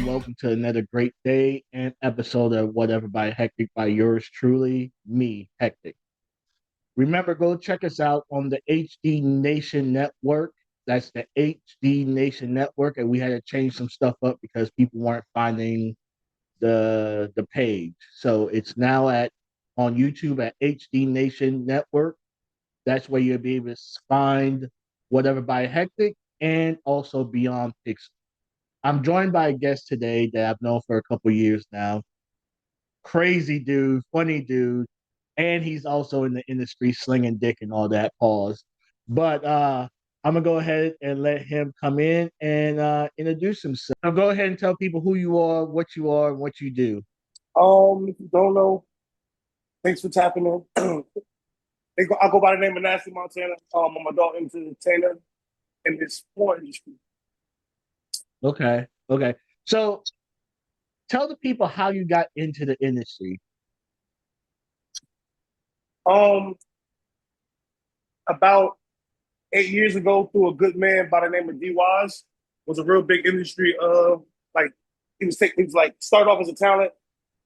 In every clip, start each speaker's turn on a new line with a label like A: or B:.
A: and welcome to another great day and episode of Whatever by Hektek by yours truly, me, Hektek. Remember, go check us out on the HD Nation Network. That's the HD Nation Network, and we had to change some stuff up because people weren't finding the page. So it's now at on YouTube at HD Nation Network. That's where you'll be able to find Whatever by Hektek and also Beyond Pixel. I'm joined by a guest today that I've known for a couple years now. Crazy dude, funny dude, and he's also in the industry slinging dick and all that. Pause. But I'm gonna go ahead and let him come in and introduce himself. Now go ahead and tell people who you are, and what you do.
B: If you don't know, thanks for tapping in. I go by the name of Nasty Montana. I'm a adult entertainer in this sport industry.
A: Okay. So tell the people how you got into the industry.
B: Um, about 8 years ago, through a good man by the name of D Wise, was a real big industry of like he was like started off as a talent,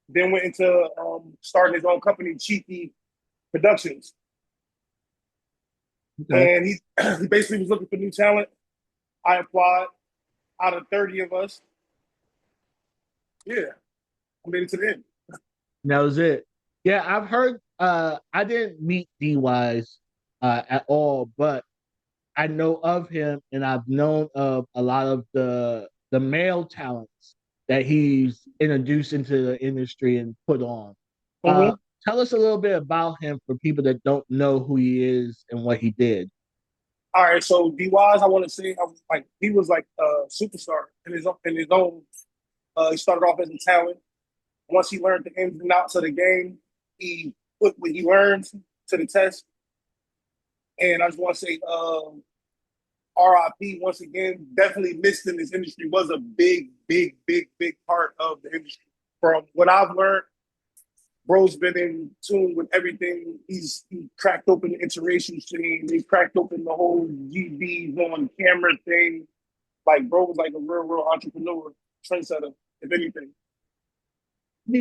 B: then went into starting his own company, Cheeky Productions,
A: Okay.
B: and he he basically was looking for new talent. I applied. Out of 30 of us, yeah, I made it to the end.
A: That was it. Yeah, I've heard I didn't meet D Wise at all, but I know of him and I've known of a lot of the male talents that he's introduced into the industry and put on. Uh,
B: Mm-hmm.
A: Tell us a little bit about him for people that don't know who he is and what he did.
B: All right, so D Wise, I want to say, like he was like a superstar in his own. He started off as a talent. Once he learned the ins and outs of the game, he put what he learned to the test. And I just want to say, RIP once again. Definitely missed in this industry. Was a big part of the industry. From what I've learned, bro's been in tune with everything. He cracked open the iteration scene. He cracked open the whole GBs on camera thing. Like bro was like a real entrepreneur, trendsetter, if anything.
A: What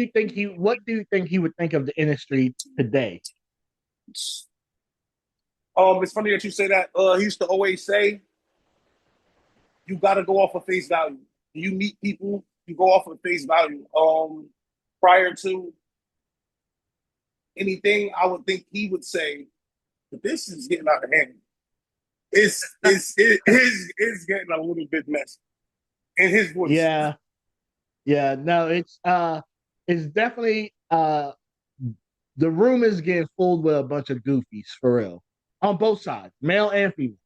A: do you think he would think of the industry today?
B: It's funny that you say that. He used to always say, "You got to go off of face value. You meet people, you go off of face value." Prior to anything, I would think he would say, "But this is getting out of hand. It's getting a little bit messy." In his voice.
A: Yeah, yeah, no, it's definitely the room is getting filled with a bunch of goofies for real on both sides, male and female.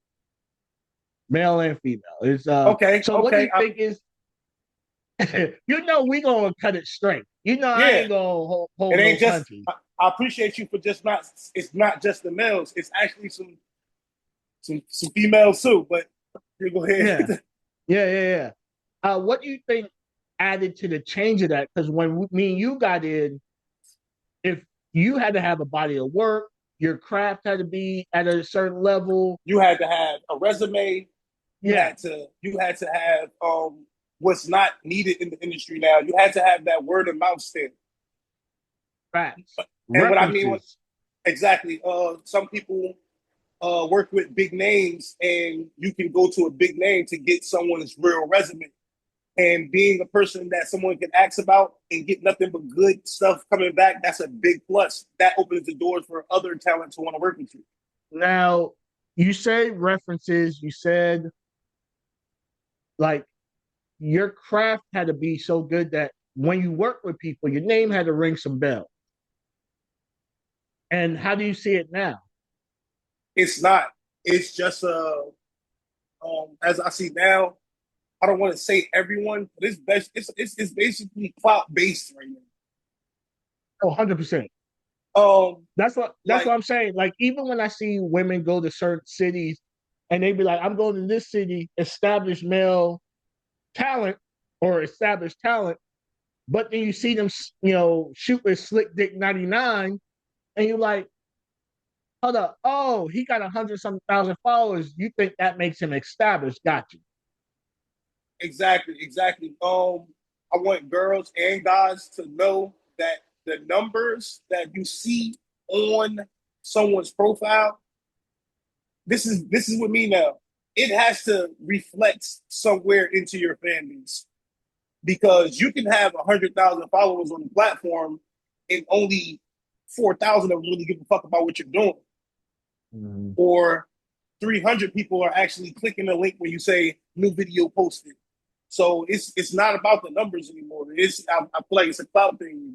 A: It's
B: Okay,
A: so what do
B: okay,
A: you think is we gonna cut it straight. I
B: yeah.
A: ain't gonna
B: It
A: hold
B: ain't
A: no
B: just.
A: punches.
B: I appreciate you for just not. It's not just the males. It's actually some females too. But you go
A: Yeah,
B: ahead.
A: yeah. What do you think added to the change of that? Because when me and you got in, if you had to have a body of work, your craft had to be at a certain level.
B: You had to have a resume. You
A: Yeah,
B: had to have what's not needed in the industry now. You had to have that word of mouth stand.
A: facts,
B: And what I mean
A: references.
B: exactly, some people work with big names, and you can go to a big name to get someone's real resume. And being a person that someone can ask about and get nothing but good stuff coming back, that's a big plus. That opens the doors for other talent to want to work with you.
A: Now, you said references. You said like your craft had to be so good that when you work with people, your name had to ring some bells. And how do you see it now?
B: It's not. It's just as I see now. I don't want to say everyone, but it's basically clout based right
A: Oh, 100%.
B: now.
A: That's what
B: Like
A: I'm saying. Like even when I see women go to certain cities and they be like, I'm going to this city, established male talent or established talent, but then you see them, shoot with Slick Dick 99, and you're like, hold up, oh, he got 100 something thousand followers. You think that makes him established? Got you.
B: exactly. I want girls and guys to know that the numbers that you see on someone's profile, this is with me now. It has to reflect somewhere into your fan base because you can have 100,000 followers on the platform and only 4,000 of them really give a fuck about what you're doing,
A: Mhm.
B: or 300 people are actually clicking the link when you say new video posted. So it's not about the numbers anymore. I feel like it's a clout thing.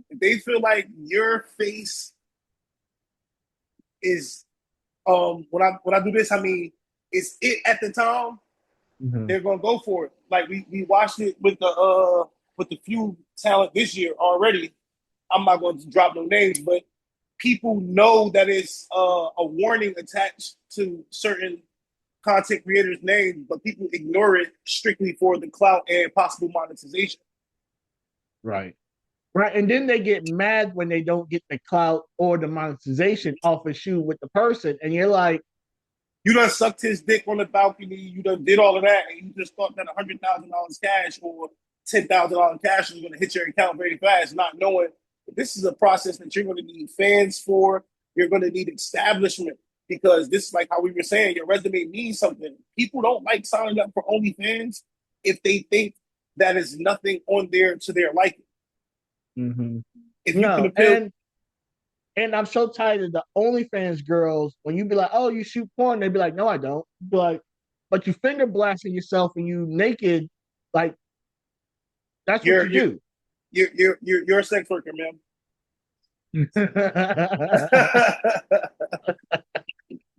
B: If they feel like your face is when I do this, I mean it's it at the time,
A: Mhm.
B: they're gonna go for it. Like we watched it with the few talent this year already. I'm not going to drop no names, but people know that it's a warning attached to certain content creators' names, but people ignore it strictly for the clout and possible monetization.
A: Right. Right. And then they get mad when they don't get the clout or the monetization off a shoe with the person. And you're like,
B: You done sucked his dick on the balcony. You done did all of that, and you just thought that $100,000 cash or $10,000 cash was going to hit your account very fast, not knowing that this is a process that you're going to need fans for. You're going to need establishment because this is like how we were saying. Your resume means something. People don't like signing up for OnlyFans if they think that is nothing on there to their liking.
A: mm-hmm.
B: If you can
A: No.
B: appeal,
A: And I'm so tired of the OnlyFans girls. When you be like, "Oh, you shoot porn," they be like, "No, I don't." Be like, but you finger blasting yourself and you naked, like that's what
B: you're
A: you
B: you're
A: do.
B: you're a sex worker, man.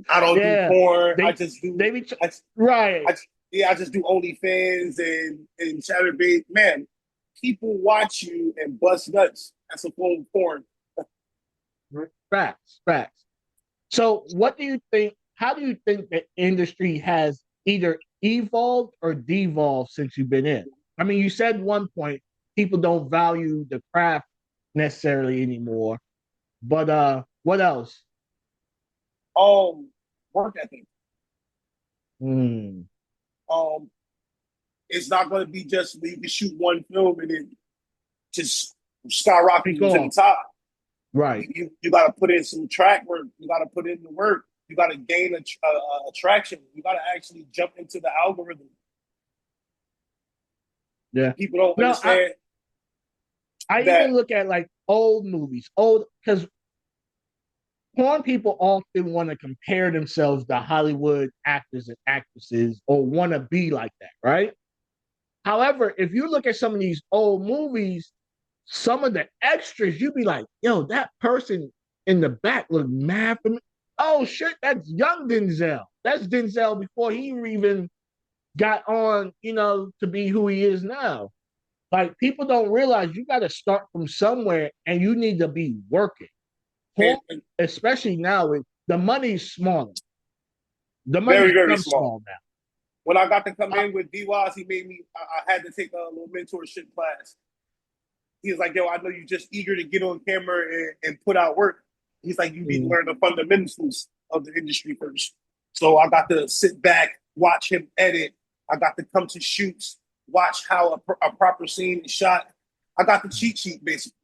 B: I don't do
A: Yeah,
B: porn. I
A: they
B: just do.
A: they be
B: I,
A: right.
B: yeah, I just do OnlyFans and ChatterBait. Man, people watch you and bust nuts. That's a form of porn.
A: Facts, facts. So, what do you think? How do you think the industry has either evolved or devolved since you've been in? I mean, you said one point people don't value the craft necessarily anymore, but what else?
B: Um, Work ethic.
A: Hmm.
B: Um, it's not going to be just you can shoot one film and then just skyrocket
A: Pick
B: you to the
A: off.
B: top.
A: Right.
B: You got to put in some track work. You got to put in the work. You got to gain a attraction. You got to actually jump into the algorithm.
A: Yeah.
B: People don't
A: No,
B: understand
A: I
B: that.
A: even look at like old movies, old because porn people often want to compare themselves to Hollywood actors and actresses or want to be like that, right? However, if you look at some of these old movies, some of the extras, you'd be like, yo, that person in the back look mad for me. Oh shit, that's young Denzel. That's Denzel before he even got on, to be who he is now. Like people don't realize you got to start from somewhere and you need to be working.
B: And
A: Especially now, the money's smaller. The money's
B: very, very
A: dumb
B: small.
A: small now.
B: When I got to come
A: I,
B: in with D-Waz, he made me, I had to take a little mentorship class. He was like, yo, I know you're just eager to get on camera and put out work. He's like, you need to
A: mm,
B: learn the fundamentals of the industry first. So I got to sit back, watch him edit. I got to come to shoots, watch how a proper scene is shot. I got the cheat sheet basically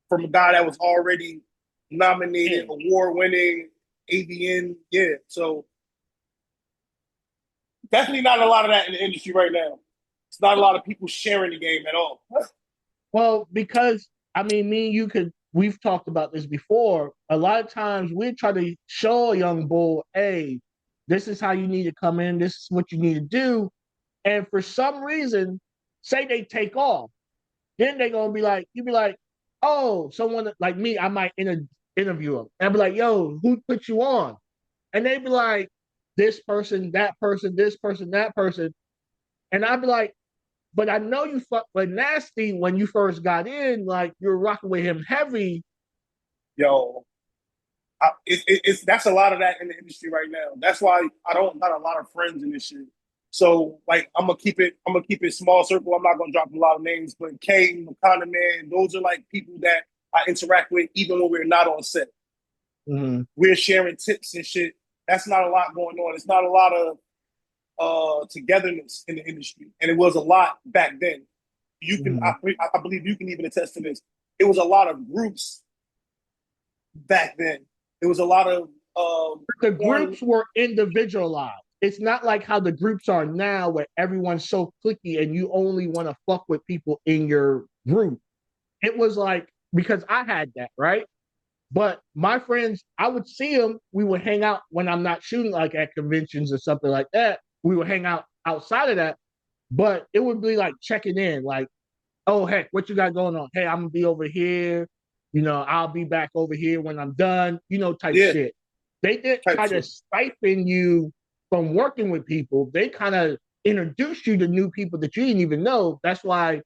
B: from a guy that was already nominated,
A: yeah.
B: award winning, AVN. Yeah. So definitely not a lot of that in the industry right now. It's not a lot of people sharing the game at all.
A: Well, because I mean, me and you we've talked about this before. A lot of times we try to show a young bull, hey, this is how you need to come in, this is what you need to do. And for some reason, say they take off, then they're gonna be like, you be like, oh, someone like me, I might interview them. And I'll be like, yo, who put you on? And they'd be like, this person, that person, this person, that person. And I'd be like, but I know you fucked with Nasty when you first got in, like you're rocking with him heavy.
B: Yo, it's that's a lot of that in the industry right now. That's why I don't got a lot of friends in this shit. So like I'm gonna keep it small circle. I'm not gonna drop a lot of names, but Kane, Makana Man, those are like people that I interact with even when we're not on set.
A: Mm-hmm.
B: We're sharing tips and shit. That's not a lot going on. It's not a lot of togetherness in the industry, and it was a lot back then. You can,
A: Mhm.
B: I believe you can even attest to this. It was a lot of groups back then. It was a lot of
A: The
B: foreign.
A: groups were individualized. It's not like how the groups are now where everyone's so cliquey and you only want to fuck with people in your group. It was like, because I had that, right? But my friends, I would see them. We would hang out when I'm not shooting, like at conventions or something like that. We would hang out outside of that, but it would be like checking in, like, oh, heck, what you got going on? Hey, I'm gonna be over here. I'll be back over here when I'm done, type
B: Yeah,
A: shit. They didn't
B: type
A: try to
B: shit.
A: siphon you from working with people. They kind of introduced you to new people that you didn't even know. That's why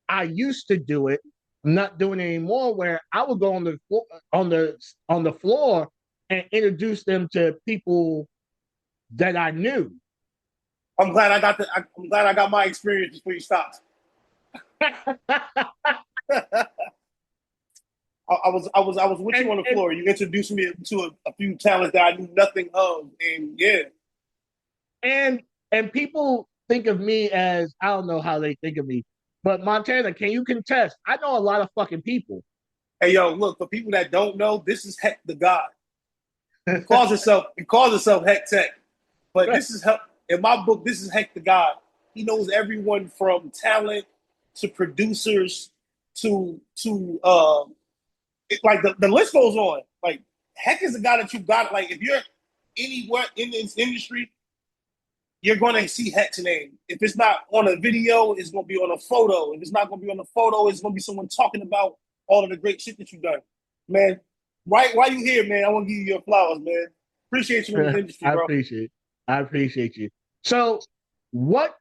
A: I used to do it. I'm not doing it anymore. Where I would go on the floor and introduce them to people that I knew.
B: I'm glad I got my experience before you stopped. I was with you
A: and
B: on the
A: and
B: floor. You introduced me to a few talents that I knew nothing of, and yeah.
A: and and people think of me as, I don't know how they think of me, but Montana, can you contest? I know a lot of fucking people.
B: Hey yo, look, for people that don't know, this is Heck the God. He calls himself Hektek. But this is in my book. This is Heck the God. He knows everyone from talent to producers to like the list goes on. Like Heck is the guy that you got. Like if you're anywhere in this industry, you're gonna see Heck's name. If it's not on a video, it's gonna be on a photo. If it's not gonna be on a photo, it's gonna be someone talking about all of the great shit that you've done. Man, right while you here, man, I want to give you your flowers, man. Appreciate you in this industry,
A: I
B: bro.
A: appreciate it. I appreciate you. So, what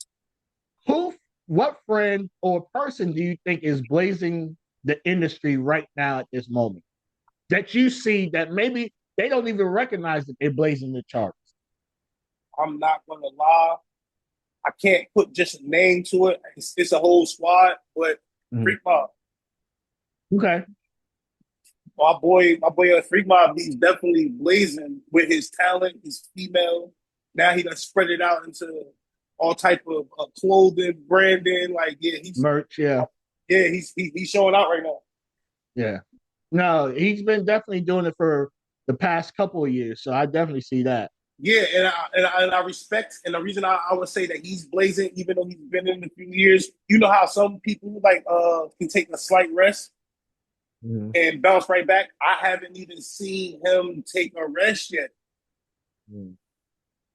A: who what friend or person do you think is blazing the industry right now at this moment that you see that maybe they don't even recognize that they're blazing the charts?
B: I'm not gonna lie. I can't put just a name to it. It's a whole squad, but
A: Mhm.
B: Freak Mob.
A: Okay.
B: My boy, Freak Mob, he's definitely blazing with his talent. He's female. Now he done spread it out into all type of clothing, branding. Like,
A: Merch, yeah.
B: he's showing out right now.
A: Yeah. No, he's been definitely doing it for the past couple of years. So I definitely see that.
B: Yeah, and I respect, and the reason I would say that he's blazing, even though he's been in a few years, you know how some people like can take a slight rest
A: Mhm.
B: and bounce right back. I haven't even seen him take a rest yet.
A: Mhm.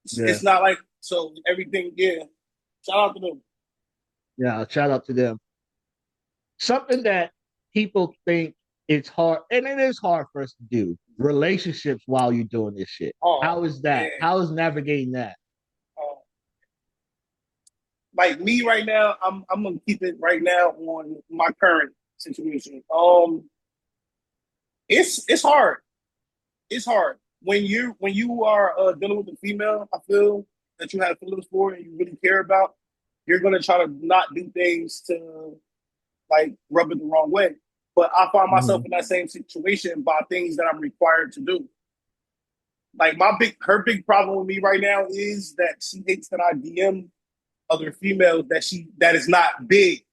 B: It's
A: Yeah.
B: not like so everything. Yeah, shout out to them.
A: Yeah. Shout out to them. Something that people think it's hard, and it is hard for us to do relationships while you're doing this shit.
B: Oh
A: How is that?
B: man,
A: How is navigating that?
B: uh, like me right now, I'm gonna keep it right now on my current situation. It's hard. It's hard when you are dealing with a female. I feel that you have feelings for and you really care about. You're gonna try to not do things to like rub it the wrong way. But I find myself
A: Mm-hmm.
B: in that same situation by things that I'm required to do. Like her big problem with me right now is that she hates that I DM other females that is not big.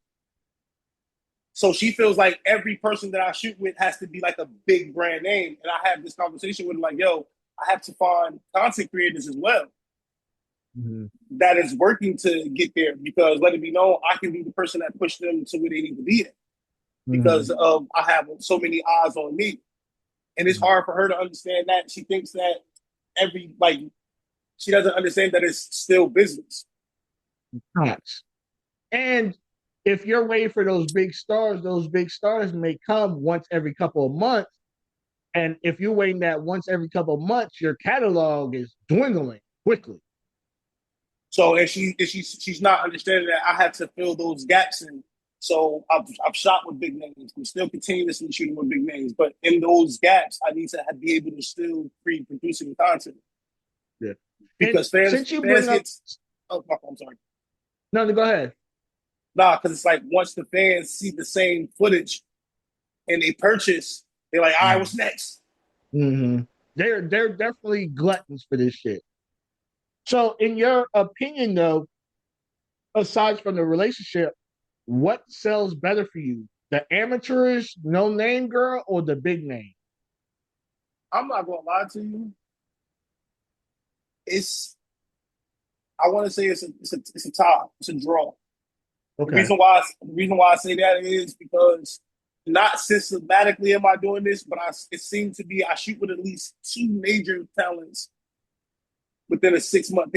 B: So she feels like every person that I shoot with has to be like a big brand name. And I have this conversation with her like, yo, I have to find content creators as well
A: Mm-hmm.
B: that is working to get there because let it be known I can be the person that pushed them to where they need to be at
A: Mm-hmm.
B: because of I have so many eyes on me. And it's hard for her to understand that. She thinks that every like she doesn't understand that it's still business.
A: Mm-hmm. And if you're waiting for those big stars may come once every couple of months. And if you're waiting that once every couple of months, your catalog is dwindling quickly.
B: So and she's not understanding that I have to fill those gaps in. So I've shot with big names. I'm still continuously shooting with big names, but in those gaps, I need to be able to still create producing content
A: Yeah. And
B: because fans
A: since you
B: fans
A: bring up,
B: get. Oh, I'm sorry.
A: no, go ahead.
B: Nah, because it's like once the fans see the same footage and they purchase, they're like, all right, what's next?
A: Mm-hmm. They're definitely gluttons for this shit. So, in your opinion, though, aside from the relationship, what sells better for you? The amateurish, no name girl, or the big name?
B: I'm not gonna lie to you. It's I want to say it's a tie. It's a draw.
A: Okay.
B: The reason why I say that is because not systematically am I doing this, but it seems to be I shoot with at least two major talents within a 6 month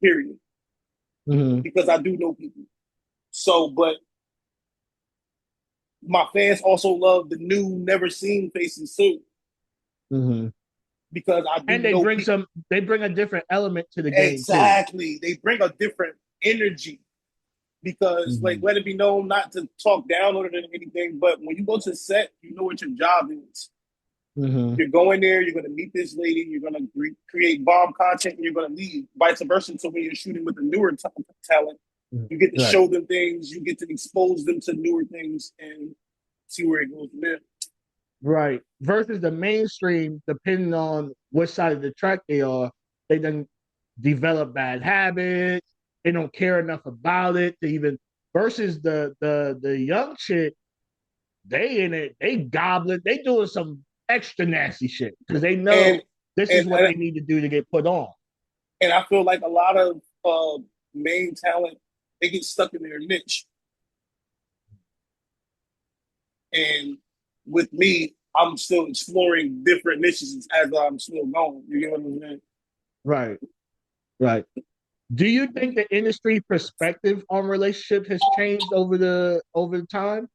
B: period
A: Mm-hmm.
B: because I do know people. So, but my fans also love the new, never seen faces too
A: Mm-hmm.
B: because I do
A: And they
B: know
A: bring
B: people.
A: some. They bring a different element to the game too.
B: Exactly, they bring a different energy because, like,
A: Mm-hmm.
B: let it be known not to talk down on it or anything, but when you go to the set, you know what your job is.
A: Mm-hmm.
B: You're going there, you're going to meet this lady, you're going to create bomb content, and you're going to leave. Vice versa. So when you're shooting with a newer talent, you get to
A: Right.
B: show them things, you get to expose them to newer things, and see where it goes from there.
A: Right. Versus the mainstream, depending on what side of the track they are, they then develop bad habits. They don't care enough about it to even versus the young chick, they in it, they gobbling, they doing some extra nasty shit because they know
B: And
A: this is
B: and
A: what they need to do to get put on.
B: and I feel like a lot of main talent they get stuck in their niche. And with me, I'm still exploring different niches as I'm still going. You get what I'm saying?
A: Right. Right. Do you think the industry perspective on relationships has changed over the time?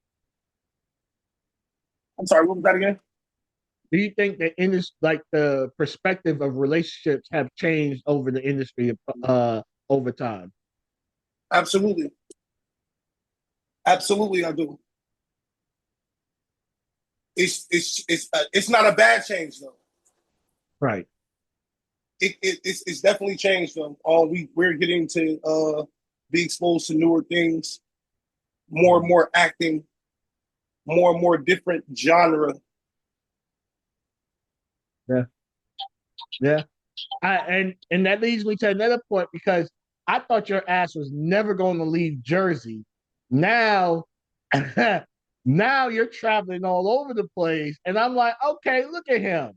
B: I'm sorry, what was that again?
A: Do you think the industry, like the perspective of relationships, have changed over the industry over time?
B: Absolutely. Absolutely, I do. It's not a bad change though.
A: Right.
B: It's definitely changed though. We're getting to be exposed to newer things, more and
A: Mhm.
B: more acting, more and more different genre.
A: Yeah. Yeah. And that leads me to another point because I thought your ass was never going to leave Jersey. Now, now you're traveling all over the place, and I'm like, okay, look at him.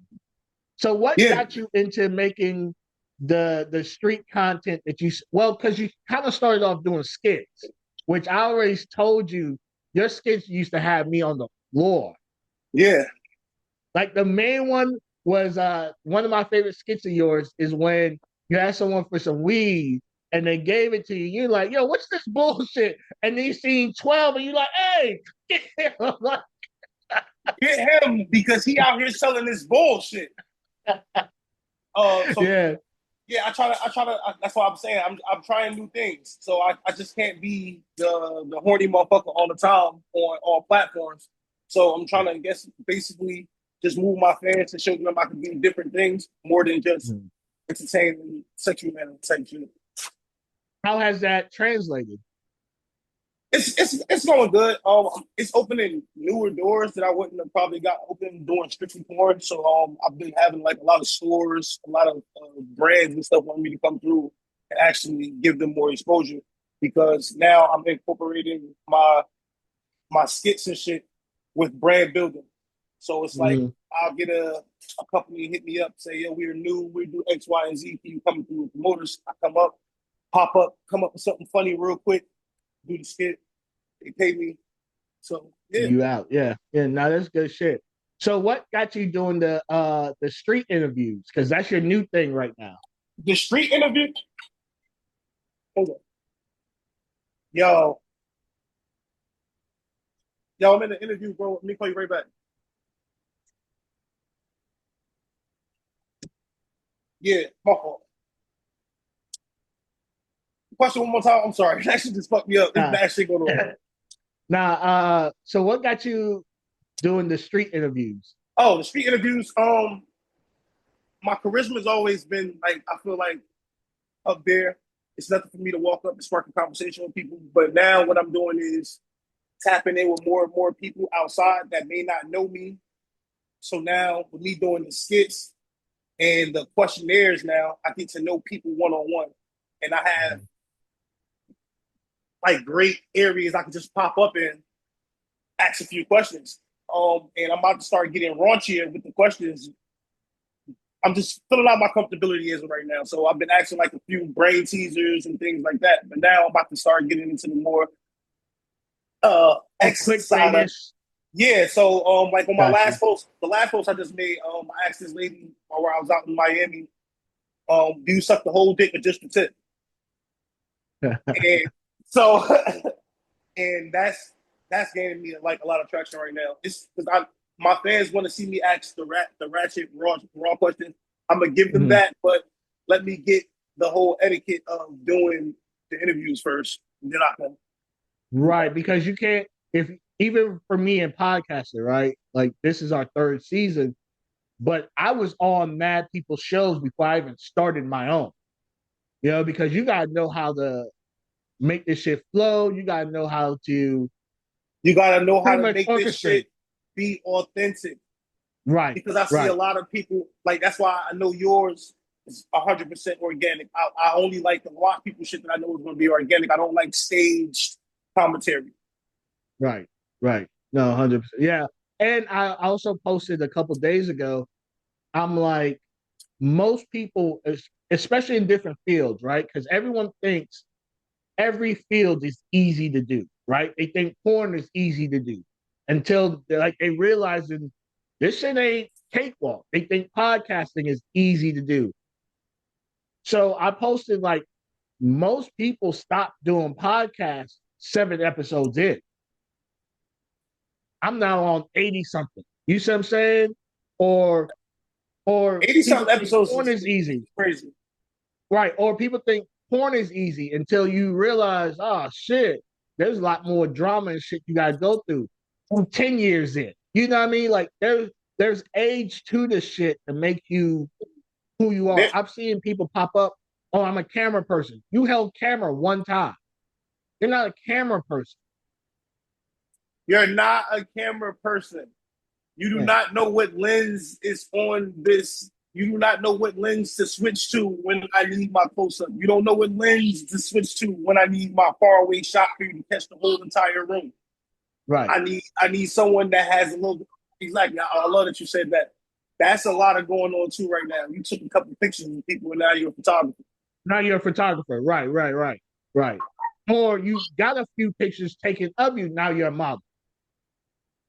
A: So what
B: Yeah,
A: got you into making the street content that you well, because you kind of started off doing skits, which I already told you your skits used to have me on the floor.
B: yeah,
A: Like the main one was one of my favorite skits of yours is when you asked someone for some weed and they gave it to you. You're like, yo, what's this bullshit? And then you seen 12 and you're like, hey,
B: get him because he out here selling this bullshit. So
A: yeah,
B: yeah, that's what I'm saying. I'm trying new things. So I just can't be the horny motherfucker all the time on all platforms. So I'm trying to guess basically just move my fans and show them I can do different things more than just
A: Mhm.
B: entertaining sexual manner type shit.
A: How has that translated?
B: It's going good. It's opening newer doors that I wouldn't have probably got open doing strictly porn. So I've been having like a lot of stores, a lot of brands and stuff want me to come through and actually give them more exposure because now I'm incorporating my skits and shit with brand building. So it's like
A: Mm,
B: I'll get a company hit me up, say, yo, we're new, we do X, Y, and Z. Can you come through with promoters? I come up, pop up, come up with something funny real quick, do the skit. They pay me. So yeah.
A: you out. Yeah. Yeah. Now that's good shit. So what got you doing the street interviews? Because that's your new thing right now.
B: The street interview. Hold on. Yo, yo, I'm in the interview, bro. Let me call you right back. Yeah, my fault. Question one more time. I'm sorry. That shit just fucked me up. There's
A: Nah.
B: bad shit going on.
A: Now, so what got you doing the street interviews?
B: Oh, the street interviews. My charisma has always been like I feel like up there. It's nothing for me to walk up and spark a conversation with people. But now what I'm doing is tapping in with more and more people outside that may not know me. So now with me doing the skits and the questionnaires, now I get to know people one on one, and I have like great areas I could just pop up in, ask a few questions. And I'm about to start getting raunchier with the questions. I'm just filling out my comfortability as of right now. So I've been asking like a few brain teasers and things like that. But now I'm about to start getting into the more
A: Oh,
B: X side of.
A: clickbaitish.
B: Yeah, so like on my
A: Got
B: last post, the last post I just made, I asked this lady where I was out in Miami, do you suck the whole dick or just the tip?
A: you.
B: And so and that's gaining me like a lot of traction right now. It's because I my fans want to see me ask the ratchet raw questions. I'm gonna give them
A: Mhm.
B: that, but let me get the whole etiquette of doing the interviews first. And then I can do
A: Right,
B: that.
A: because you can't if even for me in podcasting, right? Like this is our third season, but I was on mad people's shows before I even started my own. Because you gotta know how to make this shit flow. You gotta know how to
B: You gotta know how
A: pretty
B: to
A: much
B: make this
A: orchestrate.
B: shit be authentic.
A: Right,
B: Because I see a
A: right,
B: lot of people like that's why I know yours is 100% organic. I only like to watch people shit that I know is going to be organic. I don't like staged commentary.
A: right, right. No, 100%. Yeah. And I also posted a couple days ago. I'm like, most people, especially in different fields, right? Because everyone thinks every field is easy to do, right? They think porn is easy to do until they realize this shit ain't cakewalk. They think podcasting is easy to do. So I posted like most people stop doing podcasts 7 episodes in. I'm now on 80 something. You see what I'm saying? Or or
B: 80
A: people
B: something
A: think
B: episodes
A: porn is
B: is
A: easy.
B: crazy.
A: Right. Or people think porn is easy until you realize, oh shit, there's a lot more drama and shit you gotta go through. I'm 10 years in. You know what I mean? Like there's age to the shit to make you who you are.
B: There,
A: I've seen people pop up, oh, I'm a camera person. You held camera one time. You're not a camera person.
B: you're not a camera person. You do
A: Yeah.
B: not know what lens is on this. You do not know what lens to switch to when I need my close up. You don't know what lens to switch to when I need my far away shot for you to catch the whole entire room.
A: Right.
B: I need someone that has a little. Exactly. I love that you said that. That's a lot of going on too right now. You took a couple of pictures of people, and now you're a photographer.
A: Now you're a photographer. Right, right, right, right. Or you got a few pictures taken of you, now you're a model.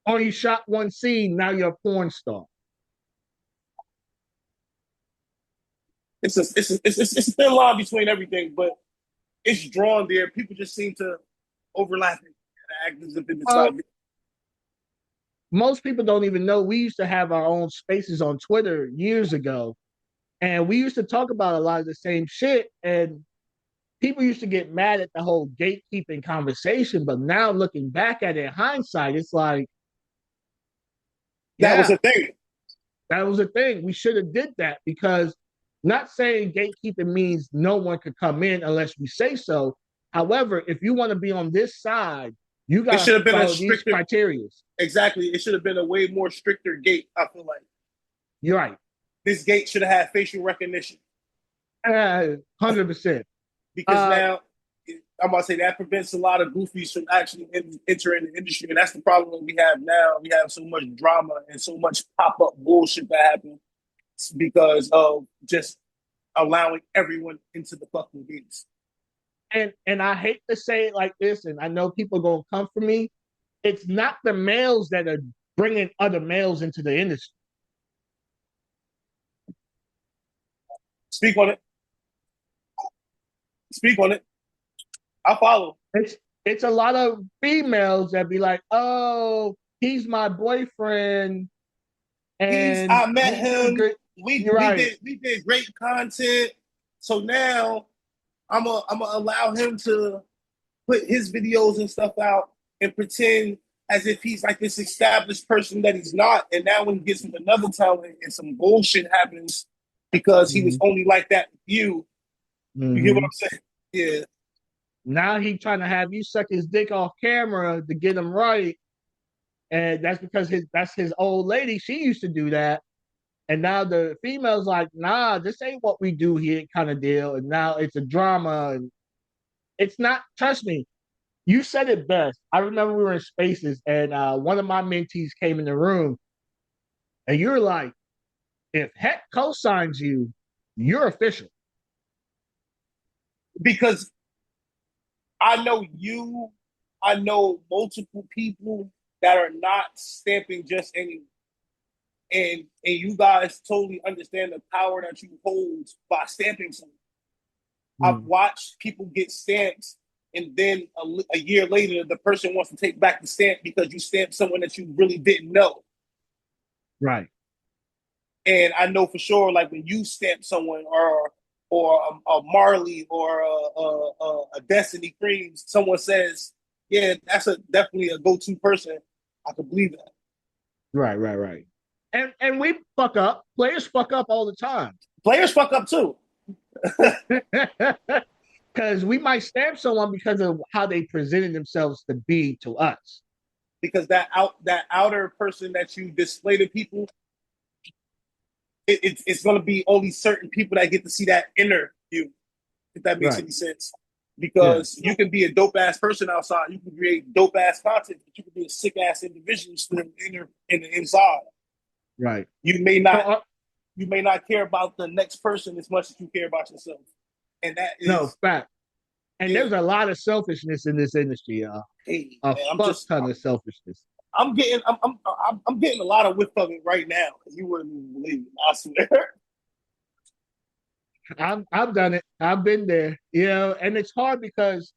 A: Or you shot one scene, now you're a porn star.
B: It's a thin line between everything, but it's drawn there. People just seem to overlap it and act as if it's not.
A: Well, most people don't even know we used to have our own spaces on Twitter years ago, and we used to talk about a lot of the same shit. And people used to get mad at the whole gatekeeping conversation. But now looking back at it in hindsight, it's like,
B: That was
A: yeah,
B: a thing.
A: that was a thing. We should have did that because not saying gatekeeping means no one could come in unless we say so. However, if you want to be on this side, you
B: It
A: got to
B: should have been a
A: follow these
B: stricter.
A: criteria.
B: Exactly. It should have been a way more stricter gate. I feel like
A: You're right.
B: this gate should have had facial recognition
A: 100%.
B: because now I'm about to say that prevents a lot of goofies from actually entering the industry, and that's the problem we have now. We have so much drama and so much pop up bullshit that happens because of just allowing everyone into the fucking gates.
A: And I hate to say it like this, and I know people are gonna come for me. It's not the males that are bringing other males into the industry.
B: Speak on it. Speak on it. I follow.
A: It's a lot of females that be like, "Oh, he's my boyfriend, and
B: I met
A: we do
B: him.
A: good." You're right.
B: We did great content. So now I'm gonna allow him to put his videos and stuff out and pretend as if he's like this established person that he's not. And now when he gets with another talent and some bullshit happens because he was
A: Mm-hmm.
B: only like that with you get what
A: Mm-hmm.
B: I'm saying? Yeah.
A: Now he trying to have you suck his dick off camera to get him right, and that's because that's his old lady. She used to do that, and now the female's like, "Nah, this ain't what we do here," kind of deal. And now it's a drama, and it's not. Trust me, You said it best. I remember we were in spaces and one of my mentees came in the room and you're like, if Heck co-signs you, you're official.
B: because I know you, I know multiple people that are not stamping just any, and you guys totally understand the power that you hold by stamping something. I've
A: Mm,
B: watched people get stamps, and then a year later, the person wants to take back the stamp because you stamped someone that you really didn't know.
A: right.
B: And I know for sure, like when you stamp someone or a Marley or a Destiny Creams, someone says, "Yeah, that's a definitely a go-to person." I could believe that.
A: Right, right, right. And we fuck up. Players fuck up all the time.
B: Players fuck up too.
A: Because we might stamp someone because of how they presented themselves to be to us.
B: Because that outer person that you display to people, it's going to be only certain people that get to see that inner you, if that makes
A: Right.
B: any sense.
A: Yeah.
B: Because you can be a dope ass person outside, you can create dope ass content, but you can be a sick ass individual still in the inside.
A: Right.
B: You may
A: So,
B: not you may not care about the next person as much as you care about yourself, and that
A: no,
B: is
A: fact. And
B: yeah.
A: there's a lot of selfishness in this industry, y'all.
B: Hey
A: A
B: man,
A: fuck ton of selfishness.
B: I'm getting a lot of whiff of it right now. You wouldn't even believe it. I swear.
A: I've done it. I've been there. And it's hard because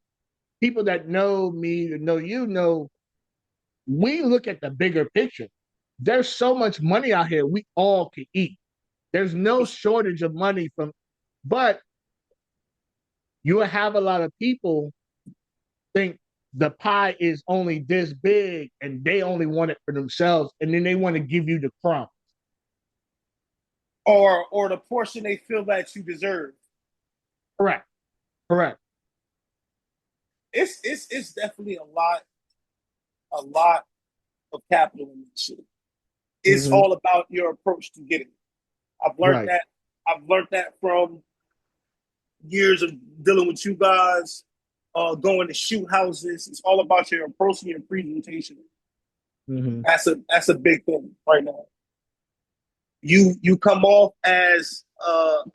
A: people that know me, that know you, know we look at the bigger picture. There's so much money out here. We all can eat. There's no shortage of money but you will have a lot of people think the pie is only this big and they only want it for themselves and then they want to give you the crumb.
B: Or the portion they feel that you deserve.
A: Correct. Correct.
B: It's definitely a lot of capital in this shit. It's
A: Mm-hmm.
B: all about your approach to getting. I've learned
A: Right.
B: that. I've learned that from years of dealing with you guys, going to shoot houses. It's all about your approach and your presentation.
A: Mm-hmm.
B: That's a big thing right now. You come off as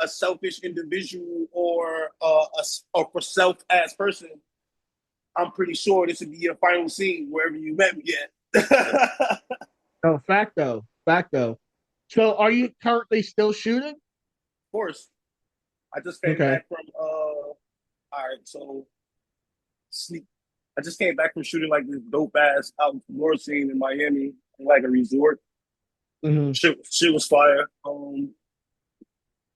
B: a selfish individual or or for self as person. I'm pretty sure this would be your final scene wherever you met me at.
A: No, facto. Facto. So are you currently still shooting?
B: Of course, I just came
A: Okay.
B: back from all right, so sleep. I just came back from shooting like this dope ass outdoor scene in Miami, in like a resort.
A: Mm-hmm.
B: Shit was fire.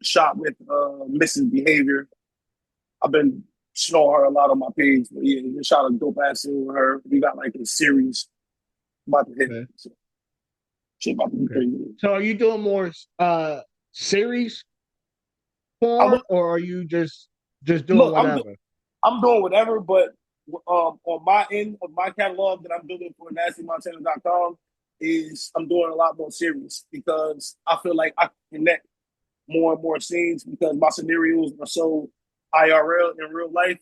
B: Shot with Mrs. Behavior. I've been showing her a lot on my page, but yeah, just shot a dope ass scene with her. We got like a series about to hit.
A: Okay.
B: So, shit about to be
A: Okay.
B: crazy.
A: So are you doing more series
B: I
A: porn
B: look,
A: or are you just doing
B: look,
A: whatever?
B: I'm doing whatever, but on my end of my catalog that I'm building for nastymontana.com is I'm doing a lot more series because I feel like I can connect more and more scenes because my scenarios are so IRL in real life.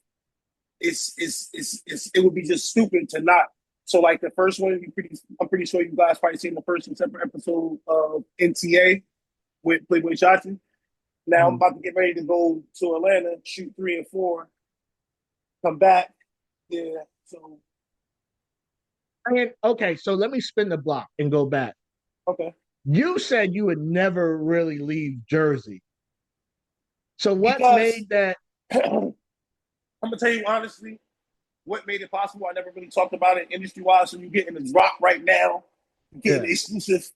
B: It would be just stupid to not. So like the first one, I'm pretty sure you guys probably seen the first and separate episode of NTA with Playboy Shotzi. Now I'm
A: Mhm.
B: about to get ready to go to Atlanta, shoot 3 and 4, come back. Yeah. So
A: And okay, so let me spin the block and go back.
B: okay.
A: You said you would never really leave Jersey. So what
B: Because
A: made that?
B: I'm gonna tell you honestly, what made it possible. I never really talked about it industry wise. So you're getting the drop right now, you're getting
A: Yeah.
B: the exclusive.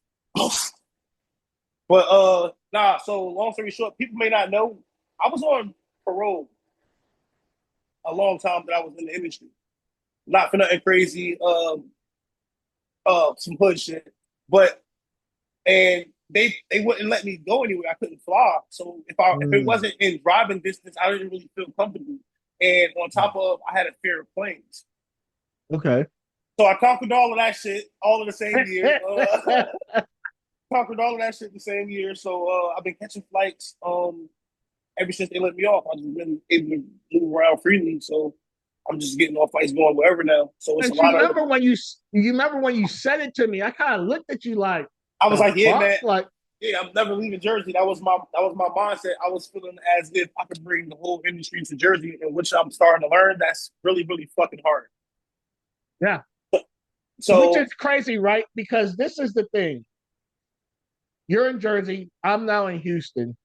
B: But nah. So long story short, people may not know I was on parole a long time that I was in the industry. Not for nothing crazy. Some hood shit, but and they wouldn't let me go anywhere. I couldn't fly. So if it
A: Mm.
B: wasn't in driving distance, I didn't really feel comfortable. And on top of, I had a fear of planes.
A: Okay.
B: So I conquered all of that shit all in the same year. Conquered all of that shit the same year. So I've been catching flights ever since they let me off. I've just been able to move around freely. So I'm just getting all fights going wherever now. So it's a
A: And you
B: lot of.
A: remember when you said it to me, I kind of looked at you like,
B: I was
A: the
B: like, yeah,
A: fuck?
B: man.
A: Like,
B: Yeah, I'm never leaving Jersey. That was my mindset. I was feeling as if I could bring the whole industry to Jersey, in which I'm starting to learn that's really, really fucking hard.
A: yeah. Which
B: So
A: is crazy, right? Because this is the thing. You're in Jersey, I'm now in Houston.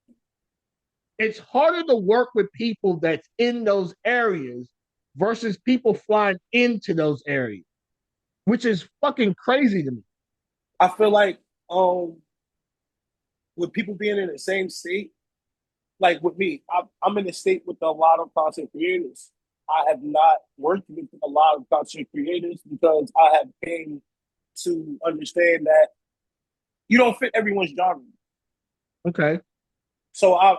A: It's harder to work with people that's in those areas versus people flying into those areas, which is fucking crazy to me.
B: I feel like um with people being in the same state, like with me, I'm in a state with a lot of content creators. I have not worked with a lot of content creators because I have came to understand that you don't fit everyone's genre.
A: Okay.
B: So I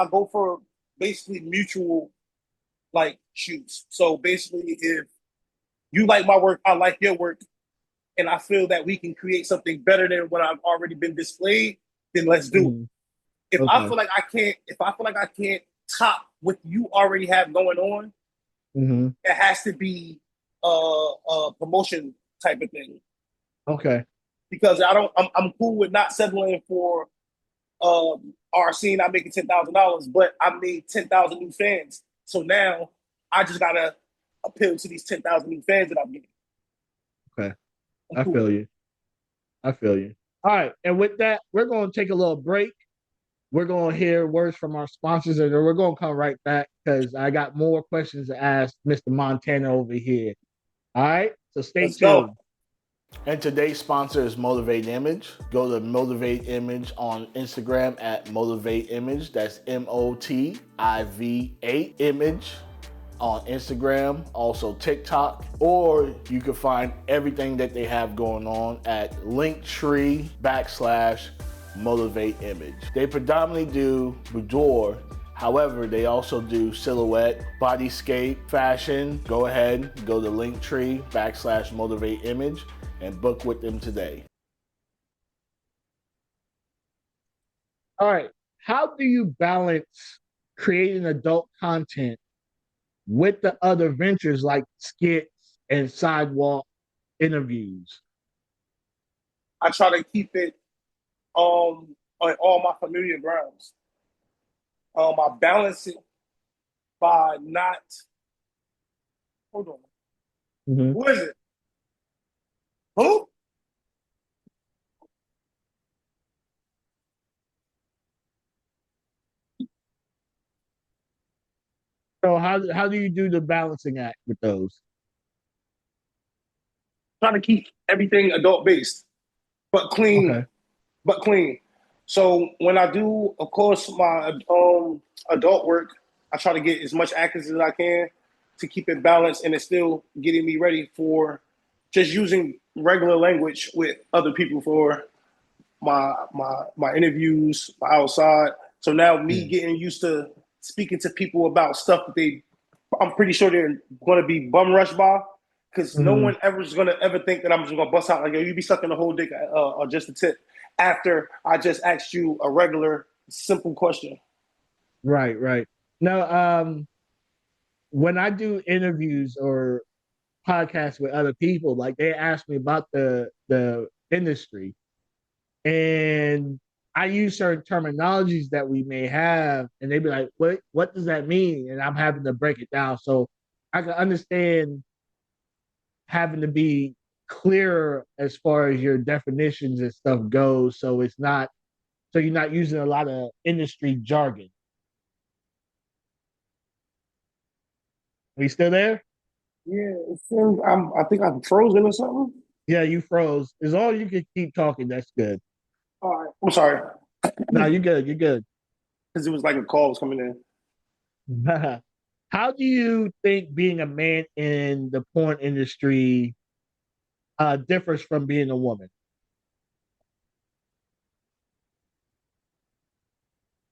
B: go for basically mutual like shoots. So basically, if you like my work, I like your work, and I feel that we can create something better than what I've already been displayed, then let's do it.
A: Mhm.
B: If
A: Okay.
B: I feel like I can't top what you already have going on,
A: Hmm.
B: it has to be a promotion type of thing.
A: Okay.
B: Because I'm cool with not settling for our scene not making $10,000, but I made 10,000 new fans. So now I just gotta appeal to these 10,000 new fans that I'm getting.
A: Okay.
B: I'm
A: I
B: cool with
A: feel
B: it.
A: you. I feel you. All right. And with that, we're going to take a little break. We're going to hear words from our sponsors, and then we're going to come right back because I got more questions to ask Mr. Montana over here. All right. So stay
B: Let's go.
A: tuned. And today's sponsor is Motivate Image. Go to Motivate Image on Instagram at Motivate Image. That's MOTIV8 Image on Instagram, also TikTok, or you can find everything that they have going on at Linktree/Motivate Image. They predominantly do boudoir. However, they also do silhouette, bodyscape, fashion. Go ahead, go to Linktree/Motivate Image and book with them today. All right. How do you balance creating adult content with the other ventures like skits and sidewalk interviews?
B: I try to keep it on all my familiar grounds. I balance it by not hold on.
A: Mm-hmm.
B: Who is it? Who?
A: So how do you do the balancing act with those?
B: Trying to keep everything adult based, but clean,
A: Okay.
B: but clean. So when I do, of course, my adult work, I try to get as much access as I can to keep it balanced, and it's still getting me ready for just using regular language with other people for my interviews, my outside. So now me
A: Yeah.
B: getting used to speaking to people about stuff that I'm pretty sure they're going to be bum rushed by, because no
A: Mm-hmm.
B: one ever is going to ever think that I'm just going to bust out like, yo, you be sucking the whole dick or just a tip after I just asked you a regular simple question.
A: Right, right. Now, when I do interviews or podcasts with other people, like they ask me about the industry, and I use certain terminologies that we may have, and they be like, what does that mean?" And I'm having to break it down so I can understand, having to be clearer as far as your definitions and stuff goes, so it's not so you're not using a lot of industry jargon. Are you still there?
B: Yeah, I think I'm frozen or something.
A: Yeah, you froze. As long as you can keep talking, that's good.
B: All right, I'm sorry
A: No,
B: because
A: you're good. You're good.
B: it was like a call was coming in.
A: How do you think being a man in the porn industry differs from being a woman?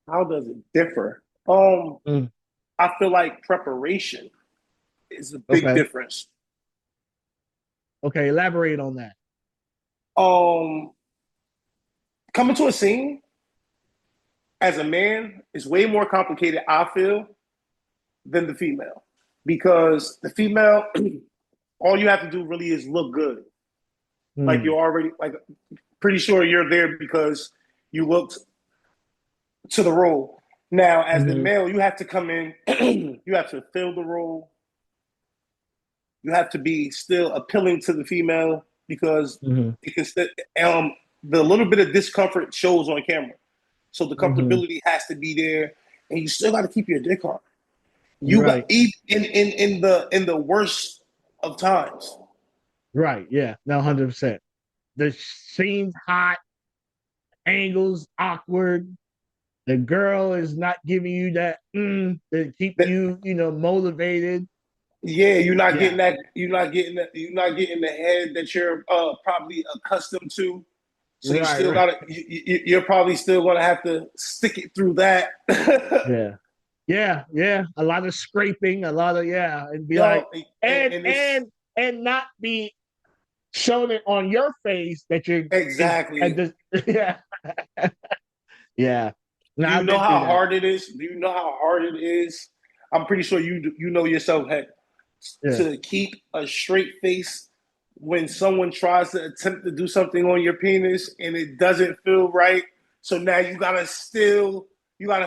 B: How does it differ?
A: Mm,
B: I feel like preparation is a big
A: okay.
B: difference.
A: Okay. Elaborate on that.
B: Um, Coming to a scene as a man is way more complicated, I feel, than the female. because the female, all you have to do really is look good. Like
A: Mm,
B: you're already like pretty sure you're there because you looked to the role. Now, as the
A: mm-hmm,
B: male, you have to come in, you have to fill the role, you have to be still appealing to the female because
A: mm-hmm,
B: it can the little bit of discomfort shows on camera. So the
A: mm-hmm.
B: comfortability has to be there, and you still got to keep your dick hard. You got
A: Right,
B: in the worst of times.
A: right, yeah, no, 100%. The scene's hot, angles awkward. The girl is not giving you that to keep
B: That
A: you, motivated.
B: yeah, you're not
A: Yeah,
B: getting that. You're not getting the head that you're probably accustomed to. So you
A: right,
B: still
A: right.
B: got to. You're probably still going to have to stick it through that.
A: Yeah. Yeah, yeah. A lot of scraping, a lot of yeah, and be like,
B: Yo,
A: and
B: and it's
A: and and not be showing it on your face that you're is at
B: exactly.
A: this yeah. Yeah. No,
B: Do you
A: I've
B: know
A: been through
B: how
A: that.
B: hard it is? Do you know how hard it is? I'm pretty sure you know yourself, Heck,
A: Yeah.
B: to keep a straight face when someone tries to attempt to do something on your penis and it doesn't feel right. So now you gotta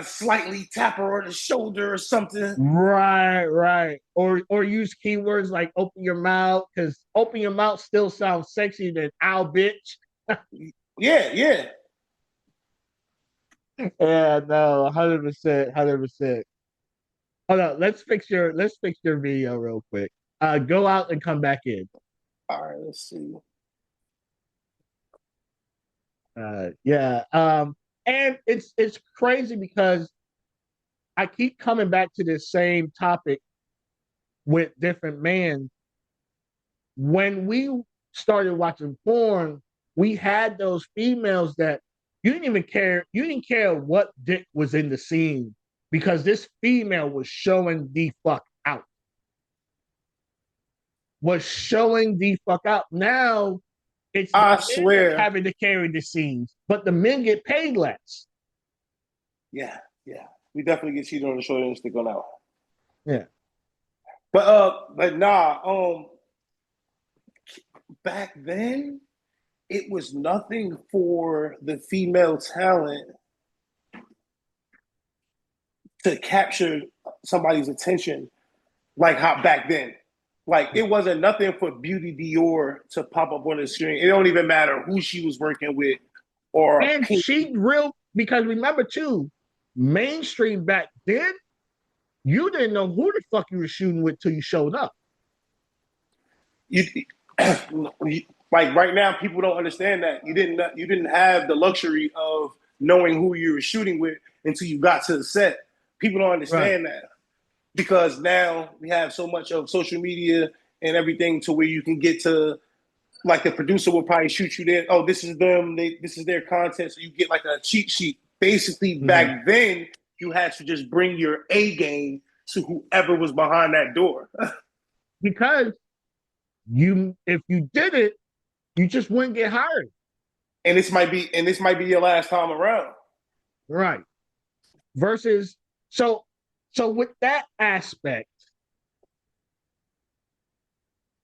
B: slightly tap her on the shoulder or something.
A: Right, right. Or use keywords like open your mouth, because open your mouth still sounds sexy than ow bitch.
B: Yeah, yeah.
A: Yeah, no, 100%, 100%. Hold on, let's fix your video real quick. Go out and come back in.
B: All right, let's see.
A: Yeah. And it's crazy because I keep coming back to this same topic with different men. When we started watching porn, we had those females that you didn't even care. You didn't care what dick was in the scene because this female was showing the fuck out. Was showing the fuck out. Now it's the
B: I
A: men that's
B: swear.
A: having to carry the scenes, but the men get paid less.
B: Yeah, yeah. We definitely get cheated on the shoulder and stick on out.
A: Yeah.
B: But nah, back then it was nothing for the female talent to capture somebody's attention like how back then. Like it wasn't nothing for Beauty Dior to pop up on the screen. It don't even matter who she was working with or
A: And
B: pink.
A: she real because remember too, mainstream back then, you didn't know who the fuck you were shooting with till you showed up.
B: You, like right now, people don't understand that you didn't have the luxury of knowing who you were shooting with until you got to the set. People don't
A: Right.
B: understand that because now we have so much of social media and everything to where you can get to like the producer will probably shoot you there. Oh, this is them. This is their content. So you get like a cheat sheet. Basically,
A: Mm-hmm.
B: back then you had to just bring your A game to whoever was behind that door.
A: Because you if you did it, you just wouldn't get hired.
B: And this might be your last time around.
A: Right. Versus so so with that aspect,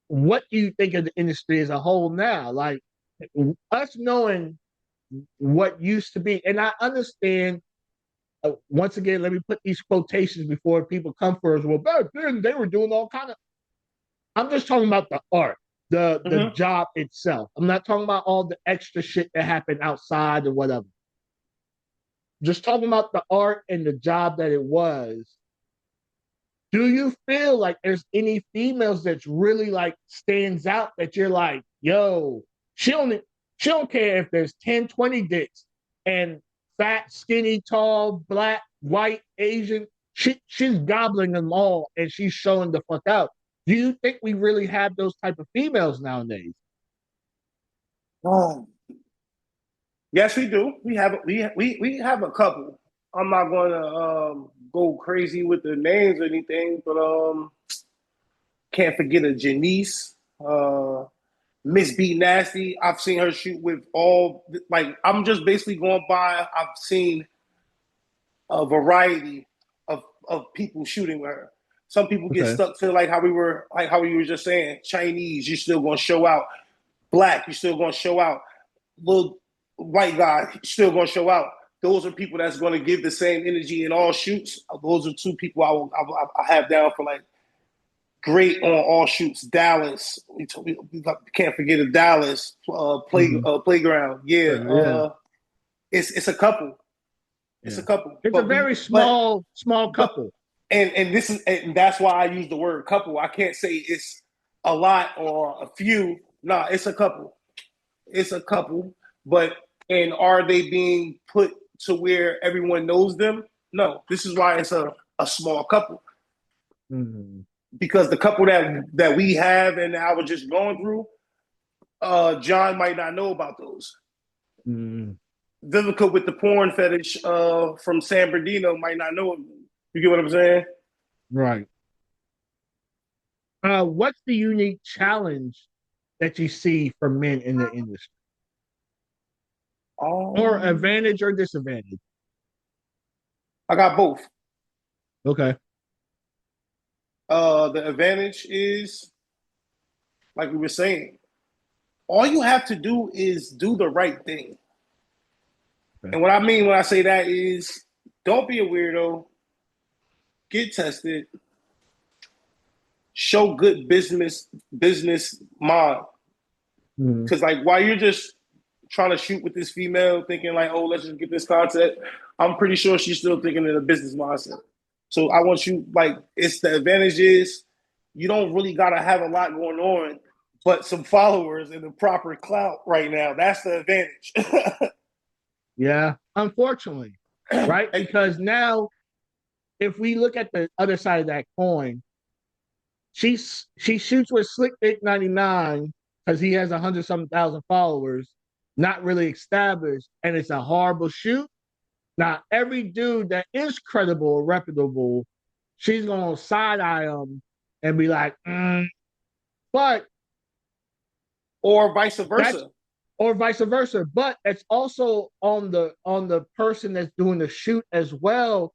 A: what do you think of the industry as a whole now? Like us knowing what used to be, and I understand once again, let me put these quotations before people come for us. Well, back then they were doing all kind of. I'm just talking about the art, the
B: Mm-hmm.
A: job itself. I'm not talking about all the extra shit that happened outside or whatever. Just talking about the art and the job that it was. Do you feel like there's any females that's really like stands out that you're like, yo, she don't she don't care if there's 10, 20 dicks and fat, skinny, tall, black, white, Asian. She's gobbling them all and she's showing the fuck out. Do you think we really have those type of females nowadays?
B: Oh, yes, we do. We have a couple. I'm not going to go crazy with the names or anything, but can't forget a Janice, Miss B Nasty. I've seen her shoot with all like I'm just basically going by. I've seen a variety of people shooting with her. Some people get
A: Okay.
B: stuck to like how we were just saying, Chinese, you're still gonna show out. Black, you're still gonna show out. Little white guy, still gonna show out. Those are people that's gonna give the same energy in all shoots. Those are two people I have down for like great on all shoots. Dallas, we can't forget of Dallas
A: Hmm.
B: playground. Yeah,
A: Yeah.
B: it's a couple. It's
A: Yeah.
B: a couple,
A: It's a
B: but
A: very small
B: but
A: couple.
B: and this is and that's why I use the word couple. I can't say it's a lot or a few. Nah, it's a couple. It's a couple, but and are they being put to where everyone knows them? No. This is why it's a small couple.
A: Hmm.
B: Because the couple that we have and I was just going through, John might not know about those.
A: Hmm.
B: Vivica with the porn fetish from San Bernardino might not know him. You get what I'm saying?
A: Right. What's the unique challenge that you see for men in the industry, or
B: Um,
A: advantage or disadvantage?
B: I got both.
A: Okay.
B: The advantage is, like we were saying, all you have to do is do the right thing.
A: Okay.
B: And what I mean when I say that is, don't be a weirdo. Get tested. Show good business mind.
A: Mhm.
B: Because like while you're just trying to shoot with this female, thinking like, oh, let's just get this content, I'm pretty sure she's still thinking in a business mindset. So I want you like it's the advantage is you don't really gotta have a lot going on, but some followers and the proper clout right now. That's the advantage.
A: Yeah. Unfortunately, right? Because now, if we look at the other side of that coin, she shoots with Slick Dick 99 because he has 100 something thousand followers, not really established, and it's a horrible shoot. Now, every dude that is credible or reputable, she's gonna side eye him and be like, but
B: Or vice
A: that's
B: versa.
A: or vice versa. But it's also on the person that's doing the shoot as well.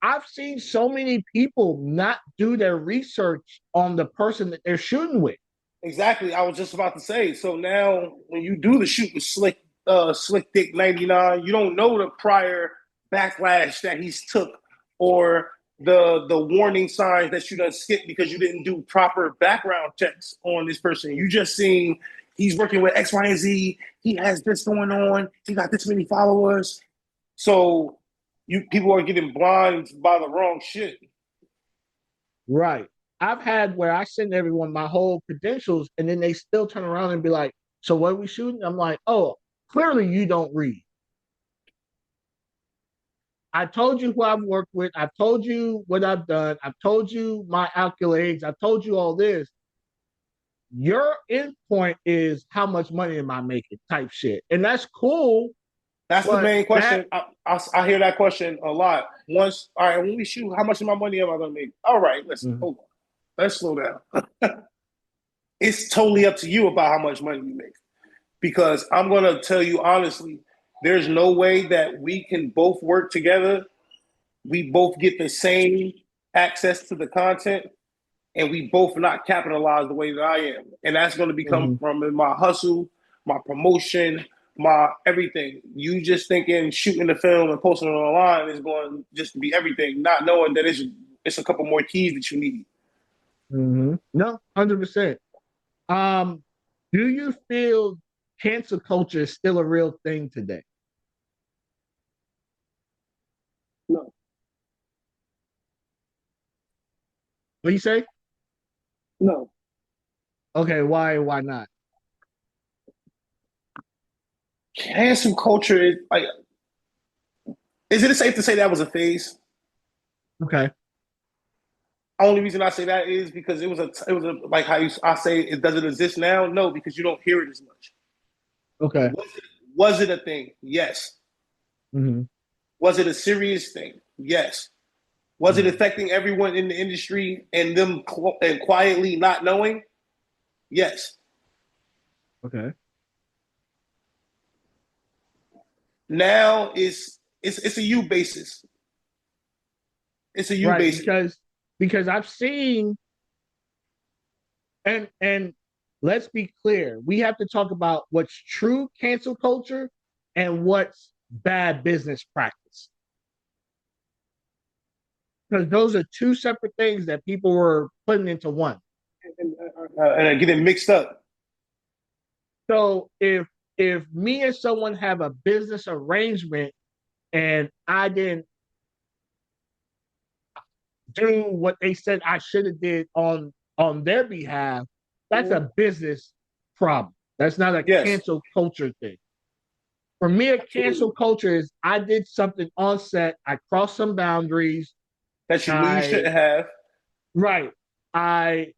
A: I've seen so many people not do their research on the person that they're shooting with.
B: Exactly. I was just about to say. So now when you do the shoot with Slick Dick 99, you don't know the prior backlash that he's took or the warning signs that you done skipped because you didn't do proper background checks on this person. You just seen he's working with X, Y, and Z. He has this going on. He got this many followers. So you people are getting blind by the wrong shit.
A: Right. I've had where I send everyone my whole credentials and then they still turn around and be like, so what are we shooting? I'm like, oh, clearly you don't read. I told you who I've worked with. I've told you what I've done. I've told you my accolades. I've told you all this. Your end point is how much money am I making type shit. And that's cool,
B: That's the
A: but
B: main
A: that
B: question. I hear that question a lot. Once, all right, when we shoot, how much of my money am I going to make? All right, listen,
A: Mhm.
B: hold on. Let's slow down. It's totally up to you about how much money you make. Because I'm going to tell you honestly, there's no way that we can both work together. We both get the same access to the content and we both not capitalize the way that I am. And that's going to become
A: Mhm.
B: from my hustle, my promotion, my everything. You just thinking shooting the film and posting it online is going just to be everything, not knowing that it's a couple more keys that you need.
A: No, 100%. Um, do you feel cancel culture is still a real thing today?
B: No,
A: What do you say?
B: no.
A: Okay, why not?
B: Cancel culture is like, is it safe to say that was a phase?
A: Okay.
B: Only reason I say that is because it was a like how I say it doesn't exist now. No, because you don't hear it as much.
A: Okay.
B: Was it a thing? Yes.
A: Mm-hmm.
B: Was it a serious thing? Yes. Was it
A: Mm-hmm.
B: affecting everyone in the industry and them and quietly not knowing? Yes.
A: Okay.
B: Now it's a you basis. It's a you
A: Right,
B: basis.
A: because because I've seen and let's be clear, we have to talk about what's true cancel culture and what's bad business practice. Because those are two separate things that people were putting into one.
B: And I get it mixed up.
A: So if me and someone have a business arrangement and I didn't do what they said I should have did on their behalf, that's a business problem. That's not a
B: Yes,
A: cancel culture thing. For me, a
B: absolutely.
A: cancel culture is I did something on set, I crossed some boundaries,
B: That you knew you
A: I
B: shouldn't have.
A: right, I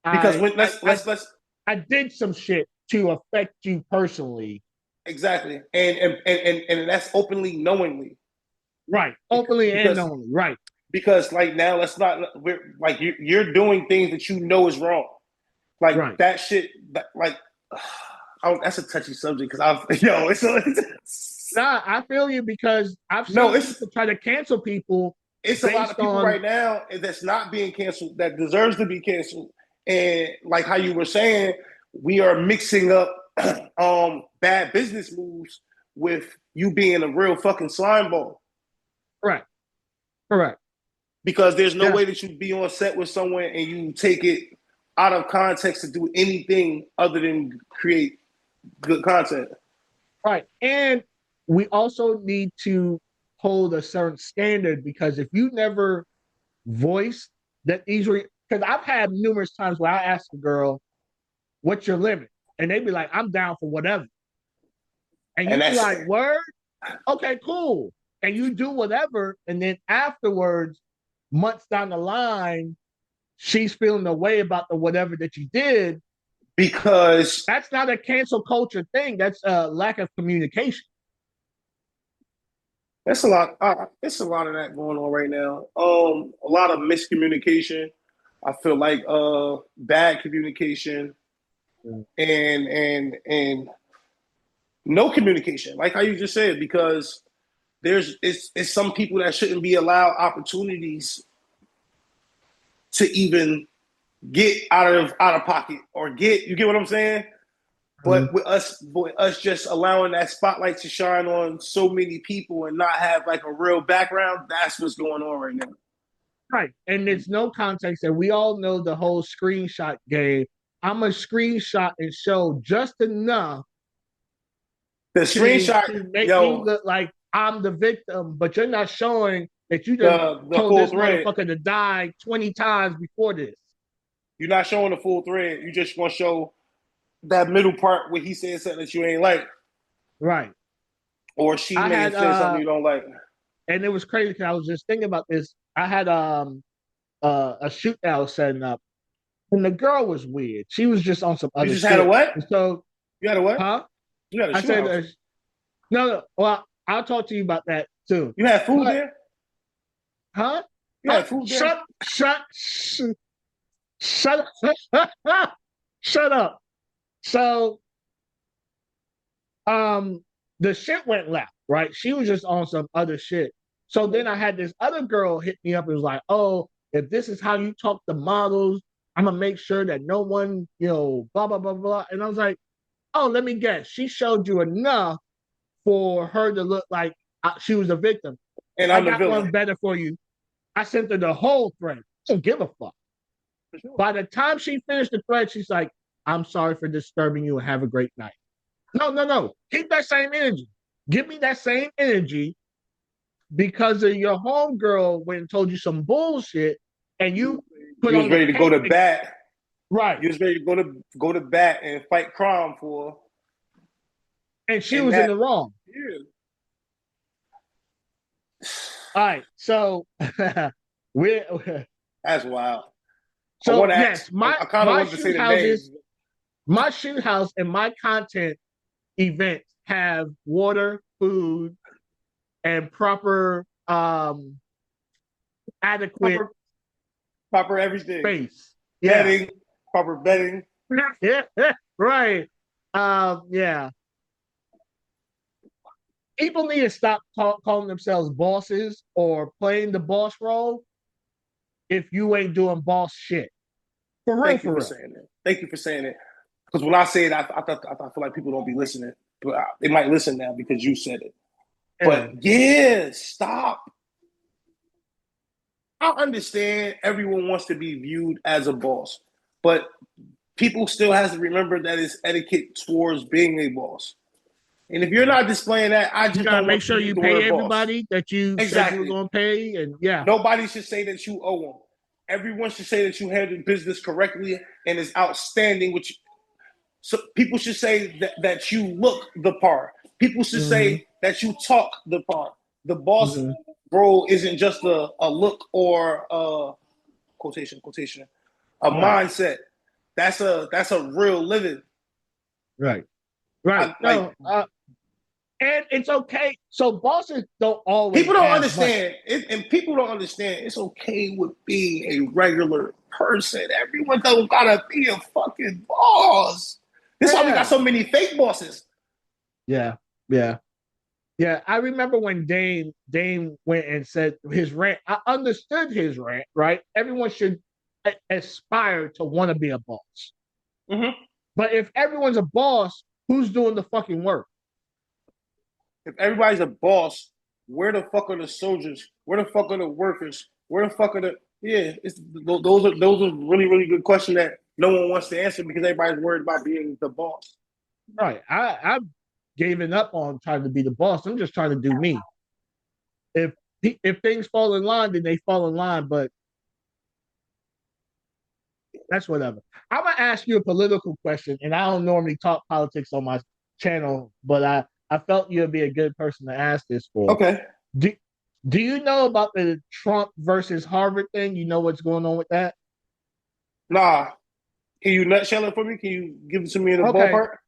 B: Because
A: I
B: when
A: I I,
B: let's
A: I did some shit to affect you personally.
B: exactly, and that's openly, knowingly.
A: Right, openly and
B: Because
A: knowingly. Right,
B: like now, let's not. We're like you're doing things that you know is wrong. Like
A: right.
B: that shit. Like that's a touchy subject because I've it's
A: Nah, I feel you because I've
B: no,
A: seen people try to cancel people
B: it's a lot of
A: based
B: people
A: on
B: right now that's not being canceled that deserves to be canceled. And like how you were saying, we are mixing up bad business moves with you being a real fucking slime ball.
A: correct, correct.
B: Because there's no
A: Yeah,
B: way that you be on set with someone and you take it out of context to do anything other than create good content.
A: right. And we also need to hold a certain standard because if you never voice that these were because I've had numerous times where I ask a girl, "What's your limit?" and they be like, "I'm down for whatever," and
B: And
A: you be
B: that's
A: like, "Word, okay, cool," and you do whatever, and then afterwards, months down the line, she's feeling the way about the whatever that you did.
B: because
A: That's not a cancel culture thing. That's a lack of communication.
B: that's a lot. It's a lot of that going on right now. A lot of miscommunication. I feel like bad communication and no communication, like how you just said, because it's some people that shouldn't be allowed opportunities to even get out of pocket or get you get what I'm saying.
A: Mhm.
B: With us just allowing that spotlight to shine on so many people and not have like a real background, that's what's going on right now.
A: Right. And there's no context. And we all know the whole screenshot game. I'm a screenshot and show just enough
B: The
A: to
B: screenshot,
A: make me
B: yo,
A: look like I'm the victim, but you're not showing that you done
B: the
A: told
B: full
A: this
B: thread.
A: motherfucker to die 20 times before this.
B: You're not showing the full thread. You just want to show that middle part where he said something that you ain't like,
A: Right.
B: or she
A: I
B: may
A: had
B: have said something you don't like.
A: and it was crazy because I was just thinking about this. I had a shoot that I was setting up, and the girl was weird. She was just on some
B: You
A: other
B: just had a
A: shit.
B: what?
A: And so,
B: You had a what?
A: huh?
B: You had a
A: I
B: shoe
A: said,
B: house.
A: no, no. Well, I'll talk to you about that too.
B: You had food
A: But,
B: there.
A: huh?
B: You
A: Huh?
B: had food there.
A: Shut up. Shut up. So, um, the shit went left, right? She was just on some other shit. So then I had this other girl hit me up and was like, oh, if this is how you talk to models, I'm gonna make sure that no one, blah, blah, blah, blah. And I was like, oh, let me guess. She showed you enough for her to look like she was a victim.
B: And
A: I
B: I'm the
A: got
B: villain.
A: one better for you. I sent her the whole thread. I don't give a fuck.
B: For sure.
A: By the time she finished the thread, she's like, I'm sorry for disturbing you and have a great night. No, no, no. Keep that same energy. Give me that same energy because of your homegirl went and told you some bullshit and you put
B: You was
A: on the
B: ready to go
A: cape.
B: to bat.
A: Right.
B: You was ready to go to bat and fight crime for.
A: And she
B: And
A: was in
B: that,
A: the wrong.
B: yeah,
A: All right. So we're
B: that's wild. I
A: so
B: want to ask.
A: yes,
B: I kind of wanted to say the names.
A: my shoot house and my content events have water, food, and proper adequate
B: Proper, proper everything.
A: space. Yeah.
B: Bedding, proper bedding.
A: Yeah. Right. Yeah. People need to stop calling themselves bosses or playing the boss role if you ain't doing boss shit. For real,
B: Thank you
A: for
B: for
A: real.
B: saying that. Thank you for saying it. Because when I say it, I feel like people don't be listening, but they might listen now because you said it.
A: Yeah.
B: But yeah, stop. I understand everyone wants to be viewed as a boss, but people still has to remember that it's etiquette towards being a boss. And if you're not displaying that, I
A: You
B: just
A: gotta
B: don't
A: make
B: want you
A: sure
B: to use
A: you
B: the
A: pay
B: word boss.
A: everybody that you said you were
B: Exactly.
A: gonna pay, and yeah.
B: Nobody should say that you owe them. Everyone should say that you handled business correctly and is outstanding, which so people should say that you look the part. People should
A: Mm-hmm.
B: say that you talk the part. The boss
A: Mm-hmm.
B: role isn't just a look or a quotation, a
A: Right.
B: mindset. That's a real living.
A: Right. Right.
B: Like
A: No. And it's okay. So bosses don't always
B: people don't
A: have money.
B: understand, and people don't understand. It's okay with being a regular person. Everyone don't gotta be a fucking boss. This is why we got
A: Yeah.
B: so many fake bosses.
A: Yeah. Yeah. Yeah. I remember when Dame went and said his rant. I understood his rant, right? Everyone should aspire to want to be a boss.
B: Mm-hmm.
A: But if everyone's a boss, who's doing the fucking work?
B: If everybody's a boss, where the fuck are the soldiers? Where the fuck are the workers? Where the fuck are the yeah? Those are really good questions that no one wants to answer because everybody's worried about being the boss.
A: Right. I've given up on trying to be the boss. I'm just trying to do me. If if things fall in line, then they fall in line. But that's whatever. I'm gonna ask you a political question, and I don't normally talk politics on my channel, but I felt you'd be a good person to ask this for.
B: Okay,
A: Do Do you know about the Trump versus Harvard thing? You know what's going on with that?
B: nah. Can you nutshell it for me? Can you give it to me in a
A: Okay,
B: ballpark?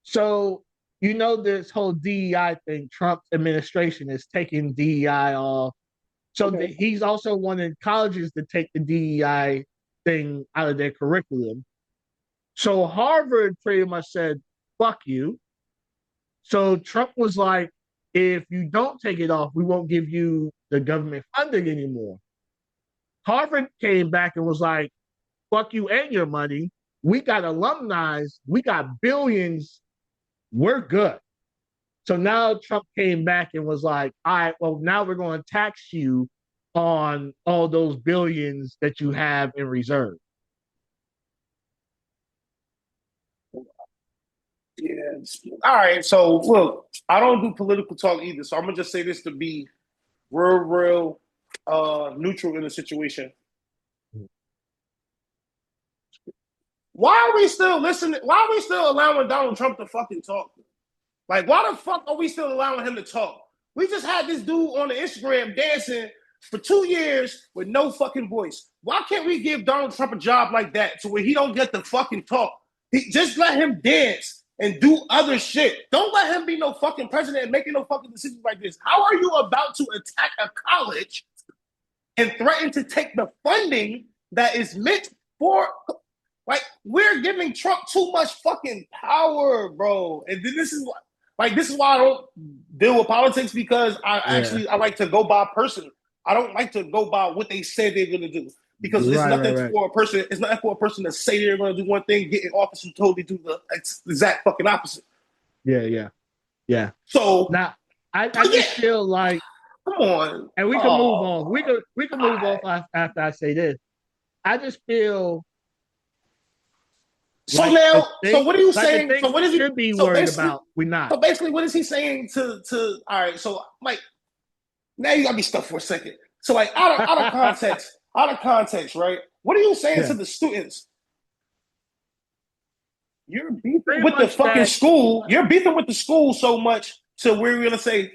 A: so you know this whole DEI thing. Trump's administration is taking DEI off. So
B: Okay.
A: he's also wanting colleges to take the DEI thing out of their curriculum. So Harvard pretty much said, fuck you. So Trump was like, if you don't take it off, we won't give you the government funding anymore. Harvard came back and was like, fuck you and your money. We got alumni, we got billions, we're good. So now Trump came back and was like, all right, well, now we're going to tax you on all those billions that you have in reserve.
B: Yeah. All right. So look, I don't do political talk either. So I'm gonna just say this to be real neutral in the situation. Why are we still listening? Why are we still allowing Donald Trump to fucking talk? Like, why the fuck are we still allowing him to talk? We just had this dude on the Instagram dancing for 2 years with no fucking voice. Why can't we give Donald Trump a job like that to where he don't get to fucking talk? Just let him dance and do other shit. Don't let him be no fucking president and making no fucking decisions like this. How are you about to attack a college and threaten to take the funding that is meant for like we're giving Trump too much fucking power, bro. And then this is why I don't deal with politics because
A: Yeah.
B: I like to go by person. I don't like to go by what they said they're gonna do. Because it's nothing
A: Right.
B: for a person, it's nothing for a person to say they're gonna do one thing, get in office and totally do the exact fucking opposite.
A: Yeah.
B: So
A: Now, I
B: yeah,
A: just feel like,
B: come on.
A: and we can move on. We can move off after I say this. I just feel
B: So now, so
A: thing,
B: what are you
A: like the
B: saying?
A: things
B: So what
A: we
B: is he?
A: should be
B: So
A: worried
B: basically,
A: about, we're not.
B: so basically, what is he saying to? All right, so like now you got me stuck for a second. So like out of context, right? What are you saying
A: Yeah,
B: to the students? You're beefing
A: pretty
B: with the
A: much
B: fucking
A: that.
B: school. You're beefing with the school so much to where we're gonna say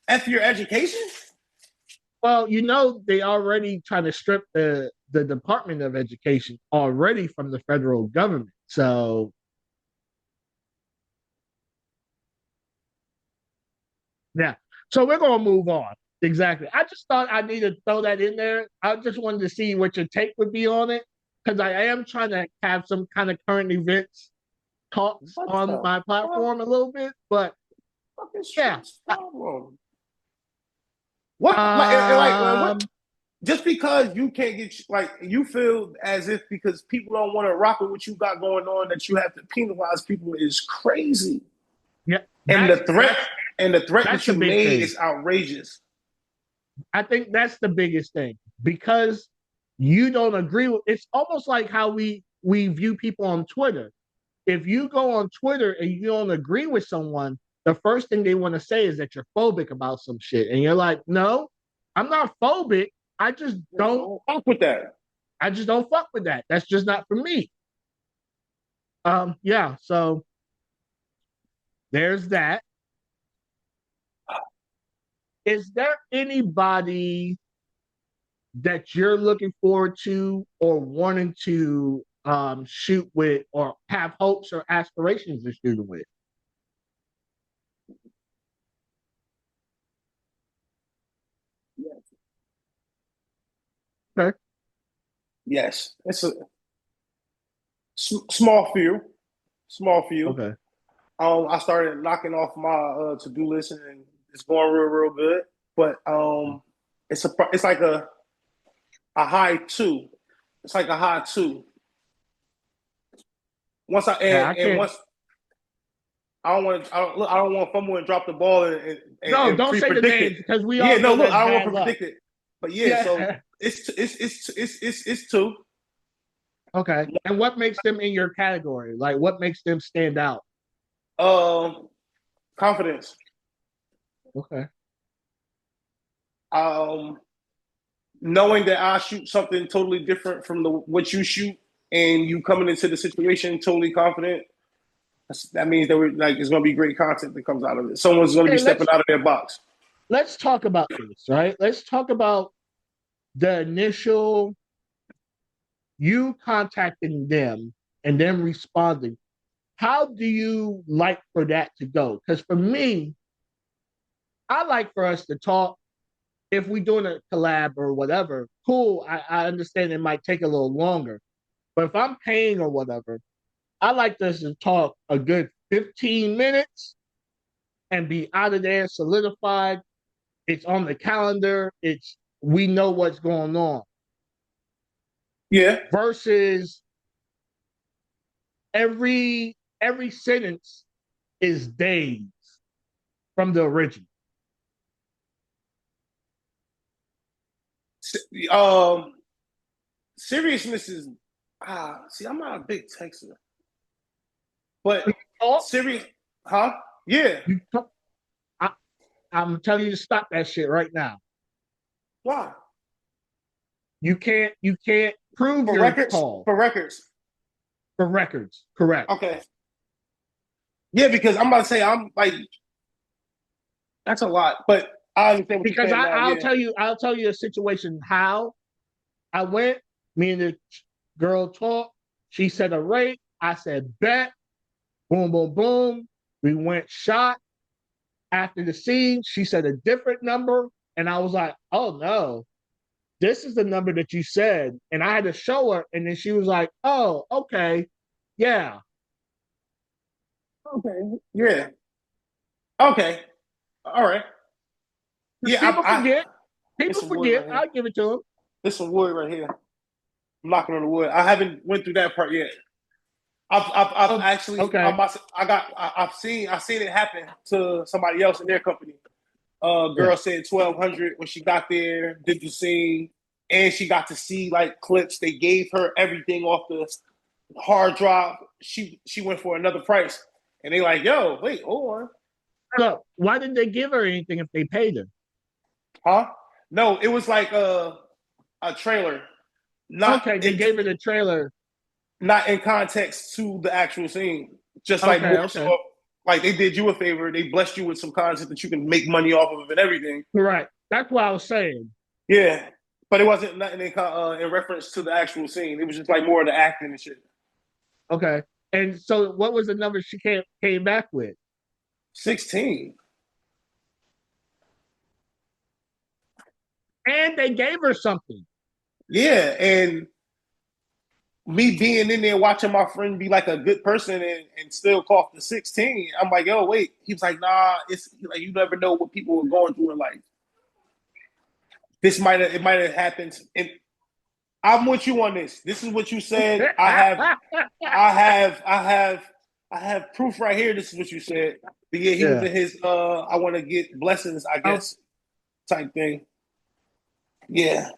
B: f your education.
A: Well, you know, they already trying to strip the Department of Education already from the federal government. So yeah, so we're gonna move on. Exactly. I just thought I needed to throw that in there. I just wanted to see what your take would be on it because I am trying to have some kind of current events talks
B: What
A: on
B: the
A: my
B: fuck?
A: platform a little bit. But
B: Fucking
A: yeah,
B: shit's problem. What like what
A: um,
B: just because you can't get like you feel as if because people don't want to rock with what you got going on that you have to penalize people is crazy.
A: Yeah,
B: And
A: that's
B: the threat
A: that's
B: that
A: the
B: you
A: big
B: made
A: thing.
B: is outrageous.
A: I think that's the biggest thing because you don't agree with. It's almost like how we view people on Twitter. If you go on Twitter and you don't agree with someone, the first thing they want to say is that you're phobic about some shit, and you're like, no, I'm not phobic. I just don't.
B: Don't fuck with that.
A: I just don't fuck with that. That's just not for me. Yeah. So there's that. Is there anybody that you're looking forward to or wanting to shoot with or have hopes or aspirations to shoot with? Okay.
B: Yes, it's a small few, small few.
A: Okay.
B: I started knocking off my to do list and it's going real good. But it's like a high two. It's like a high two. Once I
A: Yeah, I
B: and
A: can't.
B: once I don't want to fumble and drop the ball
A: No,
B: and
A: don't
B: pre
A: say the
B: predict it.
A: names because we
B: Yeah,
A: all
B: no,
A: know
B: look,
A: that's
B: I don't want
A: bad
B: to
A: luck.
B: predict it. But yeah, so
A: Yeah.
B: it's two.
A: Okay. And what makes them in your category? Like, what makes them stand out?
B: Um, confidence.
A: Okay.
B: Um, knowing that I shoot something totally different from the what you shoot, and you coming into the situation totally confident. That means that we're like it's going to be great content that comes out of it. Someone's going to be
A: Okay,
B: stepping out of their box.
A: let's talk about this, right? Let's talk about the initial you contacting them and them responding. How do you like for that to go? Because for me, I like for us to talk. If we're doing a collab or whatever, cool. I understand it might take a little longer. But if I'm paying or whatever, I like us to talk a good 15 minutes and be out of there solidified. It's on the calendar. It's we know what's going on.
B: Yeah,
A: Versus every sentence is days from the original.
B: um, seriousness is see, I'm not a big texter, but
A: You talk,
B: serious, huh? Yeah.
A: you talk, I, I'm telling you to stop that shit right now.
B: Why?
A: You can't prove
B: For
A: your
B: records?
A: call
B: For records.
A: for records. Correct.
B: Okay. Yeah, because I'm about to say I'm like that's a lot, but I understand what you're
A: Because
B: saying
A: I,
B: now.
A: I'll
B: Yeah.
A: tell you, I'll tell you a situation how I went, me and the girl talked, she said a rate, I said bet, boom, boom, boom. We went shot. After the scene, she said a different number. And I was like, oh no, this is the number that you said. And I had to show her. And then she was like, oh, okay. Yeah.
B: Okay. Yeah. Okay. All right. Yeah.
A: People
B: I
A: forget.
B: it's
A: People
B: some wood
A: forget.
B: right here.
A: I'll give it to them.
B: There's some wood right here. I'm knocking on the wood. I haven't went through that part yet. I've
A: Oh,
B: actually
A: okay.
B: I've seen it happen to somebody else in their company.
A: Yeah.
B: Girl said 1,200 when she got there, did the scene, and she got to see like clips. They gave her everything off the hard drive. She went for another price, and they like, yo, wait, hold on,
A: Look, why didn't they give her anything if they paid her?
B: huh? No, it was like a trailer, not
A: Okay, they
B: in
A: gave her the trailer.
B: not in context to the actual scene. Just like
A: Okay,
B: more so,
A: okay.
B: like they did you a favor. They blessed you with some content that you can make money off of and everything.
A: Right. That's what I was saying.
B: Yeah, but it wasn't nothing in reference to the actual scene. It was just like more of the acting and shit.
A: Okay. And so what was the number she came back with?
B: 16.
A: And they gave her something.
B: Yeah, and me being in there watching my friend be like a good person and still cough the 16. I'm like, yo, wait. He was like, nah, it's like you never know what people are going through in life. it might have happened. And I'm with you on this. This is what you said. I have proof right here. This is what you said. But yeah, he was
A: Yeah.
B: in his I want to get blessings, I
A: Oh,
B: guess, type thing. Yeah.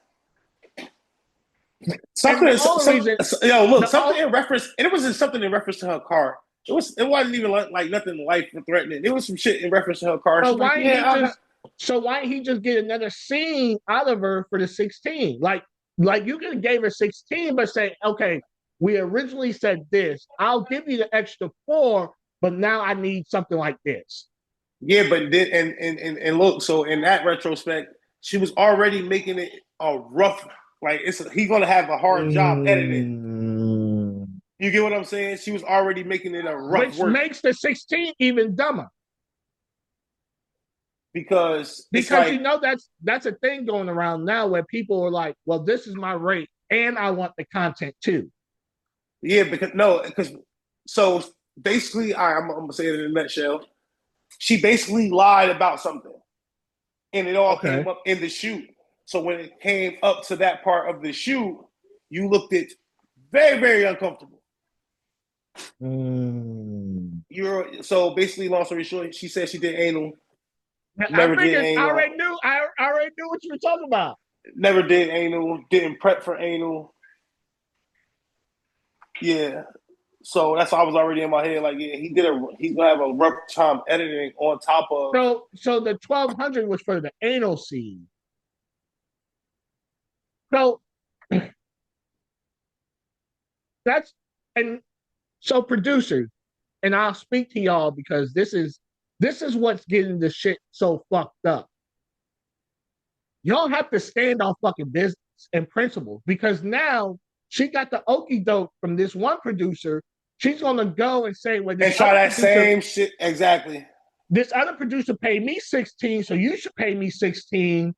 A: and
B: Something
A: the only reason,
B: yo, look,
A: the
B: something
A: only,
B: in reference, and it wasn't something in reference to her car. It wasn't even like nothing life threatening. It was some shit in reference to her car.
A: so
B: She's like,
A: why didn't he
B: yeah,
A: just, so why didn't he just get another scene out of her for the 16? Like you could have gave her 16, but say, okay, we originally said this. I'll give you the extra 4, but now I need something like this.
B: yeah, but then and look, so in that retrospect, she was already making it a rough, like he's gonna have a hard job editing.
A: Mm.
B: You get what I'm saying? She was already making it a rough
A: Which
B: work
A: makes the 16 even dumber.
B: because it's
A: Because
B: like,
A: that's a thing going around now where people are like, well, this is my rate and I want the content too.
B: yeah, because no, because so basically, I'm gonna say it in a nutshell. She basically lied about something, and it all came
A: Okay.
B: up in the shoot. So when it came up to that part of the shoot, you looked at very, very uncomfortable.
A: Mm.
B: You're so basically, long story short, she said she did anal,
A: I
B: never did
A: figured
B: anal,
A: I already knew what you were talking about.
B: never did anal, didn't prep for anal. Yeah. So that's why I was already in my head, like, yeah, he's gonna have a rough time editing on top of.
A: So the 1200 was for the anal scene. So that's and so producers, and I'll speak to y'all because this is what's getting the shit so fucked up. Y'all have to stand on fucking business and principles because now she got the okey doke from this one producer. She's gonna go and say, well,
B: And try that same shit exactly.
A: this other producer paid me 16, so you should pay me 16,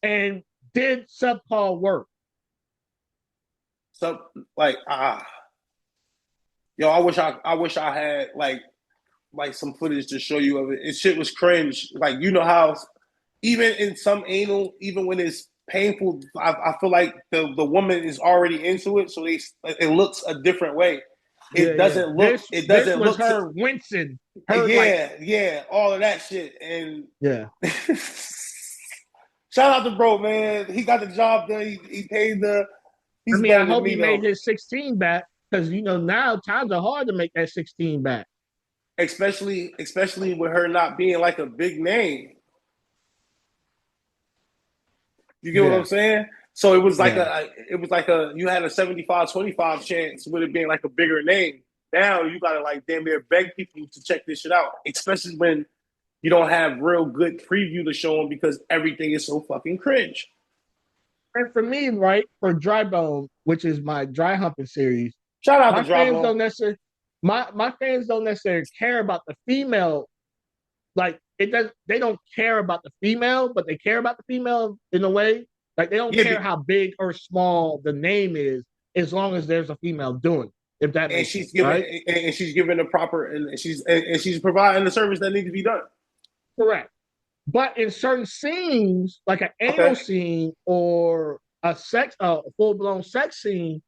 A: and did subpar work.
B: So like yo, I wish I had like some footage to show you of it. It shit was cringe. Like you know how even in some anal, even when it's painful, I feel like the woman is already into it, so it looks a different way.
A: Yeah, yeah.
B: It
A: This
B: doesn't
A: was
B: look
A: her wincing. Her like,
B: yeah, yeah, all of that shit. And
A: yeah.
B: shout out to bro, man. He got the job done. He paid the.
A: I
B: He's
A: mean, I
B: better than
A: hope he
B: me
A: made
B: though.
A: his 16 back because now times are hard to make that 16 back.
B: Especially with her not being like a big name. You get what I'm
A: Yeah,
B: saying? So
A: yeah.
B: it was like a you had a 75-25 chance with it being like a bigger name. Now you gotta like damn near beg people to check this shit out, especially when you don't have real good preview to show them because everything is so fucking cringe.
A: And for me, right, for Dry Bone, which is my dry humping series,
B: Shout out to
A: my fans
B: Drabo.
A: don't necessarily my fans don't necessarily care about the female. Like it does, they don't care about the female, but they care about the female in a way. Like they don't
B: Yeah,
A: care how big or small the name is, as long as there's a female doing it, if that makes sense, right?
B: and she's giving the proper and she's providing the service that needs to be done.
A: Correct. But in certain scenes, like an
B: Okay.
A: anal scene or a full blown sex scene,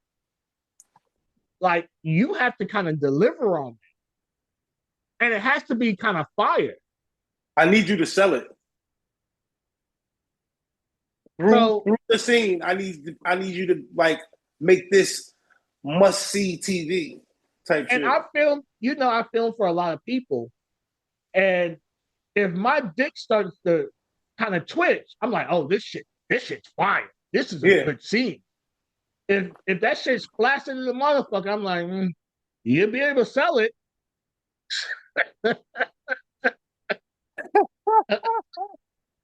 A: like you have to kind of deliver on it, and it has to be kind of fire.
B: I need you to sell it.
A: So,
B: Through the scene. I need you to like make this must see TV type
A: and
B: shit.
A: I film for a lot of people, and if my dick starts to kind of twitch, I'm like, oh, this shit's fire. This is a
B: Yeah.
A: good scene. If that shit's flaccid as a motherfucker, I'm like, you'll be able to sell it.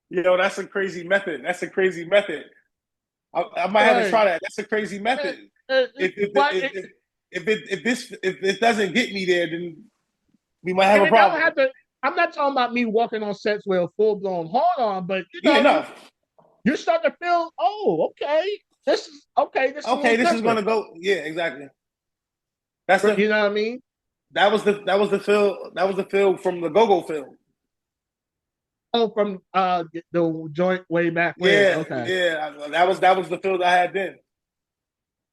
B: That's a crazy method. That's a crazy method. I might have to
A: Right.
B: try that. That's a crazy method. If if
A: But
B: if, if, if it doesn't get me there, then we might have
A: and
B: a
A: it doesn't
B: problem.
A: have to. I'm not talking about me walking on sets with a full blown hard on, but
B: Yeah,
A: you
B: no.
A: you start to feel, oh, okay, this is a
B: Okay,
A: little
B: this is
A: different.
B: gonna go. Yeah, exactly. That's
A: You
B: the
A: know what I mean?
B: that was the feel from the Go Go film.
A: Oh, from the joint way back when.
B: Yeah,
A: Okay.
B: yeah. That was the field I had then.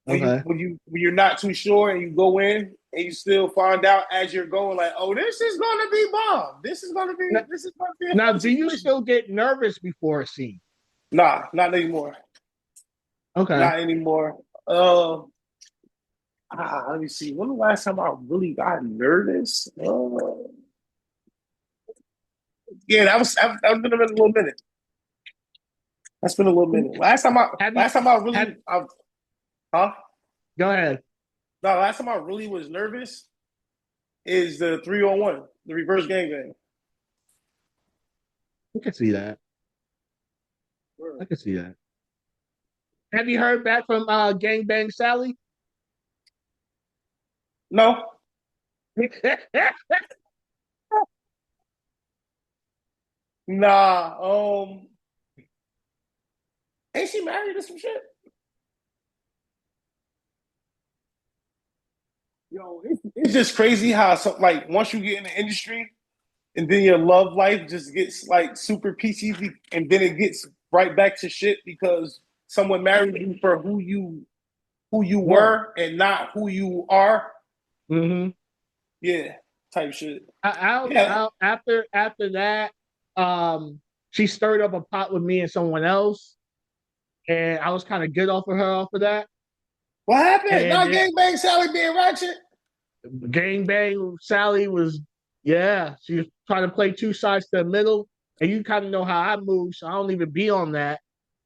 B: When you
A: Okay.
B: when you when you're not too sure and you go in and you still find out as you're going, like, oh, this is gonna be bomb.
A: Now,
B: This is gonna be a
A: now,
B: fun
A: do you
B: situation.
A: still get nervous before a scene?
B: Nah, not anymore.
A: Okay.
B: Not anymore. Uh, let me see. When the last time I really got nervous? Yeah, that was been a little minute. That's been a little minute.
A: Have you
B: Last time I
A: have
B: really, huh?
A: go ahead.
B: No, last time I really was nervous is the 3-on-1, the reverse gangbang.
A: I can see that. I can see that. Have you heard back from Gangbang Sally?
B: No, nah. Ain't she married to some shit? Yo, it's just crazy how like once you get in the industry and then your love life just gets like super peachy and then it gets right back to shit because someone married you for who you
A: Were.
B: were and not who you are.
A: Mm-hmm.
B: Yeah, type shit.
A: Out,
B: Yeah.
A: out after that, she stirred up a pot with me and someone else, and I was kind of good off of her off of that.
B: What happened?
A: And
B: Not
A: it,
B: gangbang Sally being ratchet.
A: Gangbang Sally was, yeah, she was trying to play two sides to the middle, and you kind of know how I move, so I don't even be on that.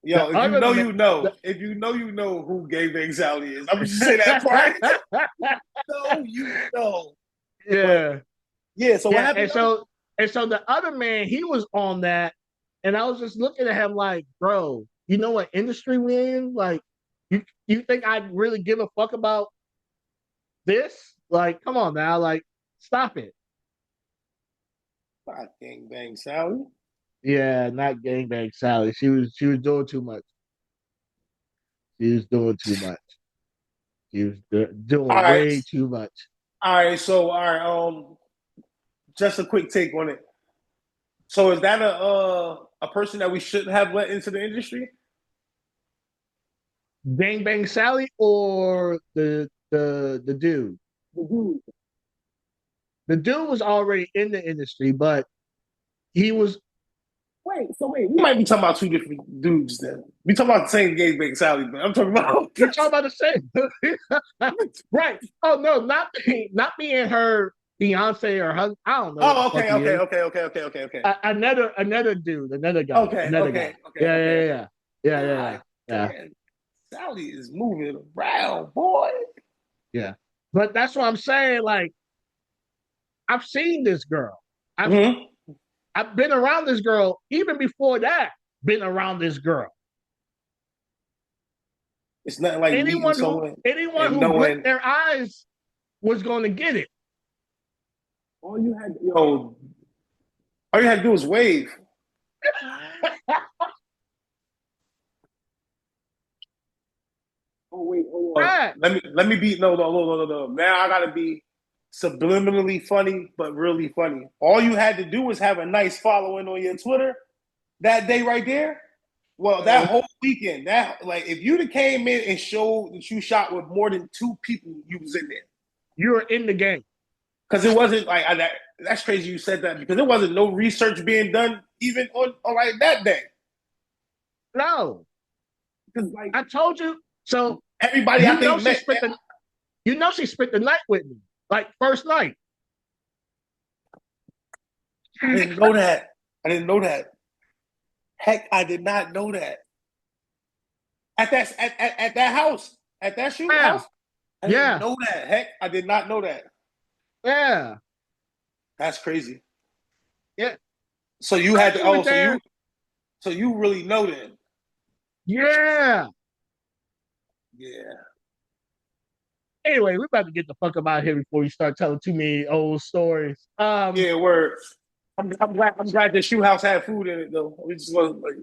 A: The
B: Yo, if you
A: other
B: know,
A: man,
B: you know.
A: the,
B: If you know, you know who gangbang Sally is. I'm just say that part. No, you know. But
A: yeah,
B: yeah, so what
A: yeah,
B: happened?
A: and so the other man, he was on that, and I was just looking at him like, bro, you know what industry we in? Like, you think I really give a fuck about this? Like, come on now, like, stop it.
B: Not gangbang Sally.
A: Yeah, not gangbang Sally. She was doing too much. She was doing too much. She was
B: All
A: doing
B: right,
A: way too much.
B: all right. So all right, just a quick take on it. So is that a person that we shouldn't have let into the industry?
A: Gangbang Sally or the dude.
B: Mhm.
A: The dude was already in the industry, but he was.
B: Wait, we might be talking about two different dudes then. We talking about the same gangbang Sally, but I'm talking about.
A: You're talking about the same, right? Oh no, not me and her fiance or husband. I don't know what the
B: Oh,
A: fuck
B: okay,
A: he
B: okay,
A: is.
B: okay, okay, okay, okay, okay.
A: Another dude, another guy,
B: Okay,
A: another guy.
B: okay, okay,
A: Yeah,
B: okay,
A: yeah,
B: okay.
A: yeah, yeah, yeah, yeah,
B: God
A: yeah,
B: damn, Sally is moving around, boy.
A: yeah. But that's what I'm saying. Like, I've seen this girl. I've
B: Mm-hmm.
A: I've been around this girl even before that. Been around this girl.
B: It's nothing like meeting someone
A: Anyone
B: and
A: who blinked
B: knowing
A: their eyes was going to get it.
B: yo, all you had to do was wave. Oh wait, hold on.
A: Right.
B: Let me be no. Now I gotta be subliminally funny, but really funny. All you had to do was have a nice following on your Twitter that day right there. Well, that whole weekend, that like if you'd have came in and showed that you shot with more than two people, you was in there.
A: You're in the game.
B: Because it wasn't like that's crazy you said that because there wasn't no research being done even on like that day.
A: No,
B: Because like
A: I told you. So
B: everybody I
A: you know
B: think
A: she
B: met.
A: spent the she spent the night with me, like first night.
B: I didn't know that. I didn't know that. Heck, I did not know that. At that house, at that shoot
A: Yeah,
B: house, I didn't
A: yeah,
B: know that. Heck, I did not know that.
A: yeah,
B: That's crazy.
A: yeah.
B: So you
A: Oh,
B: had to.
A: you were
B: Oh,
A: there.
B: so you really know then?
A: Yeah.
B: Yeah.
A: Anyway, we're about to get the fuck up out of here before you start telling too many old stories.
B: Yeah. Word. I'm glad. I'm glad the shoe house had food in it though.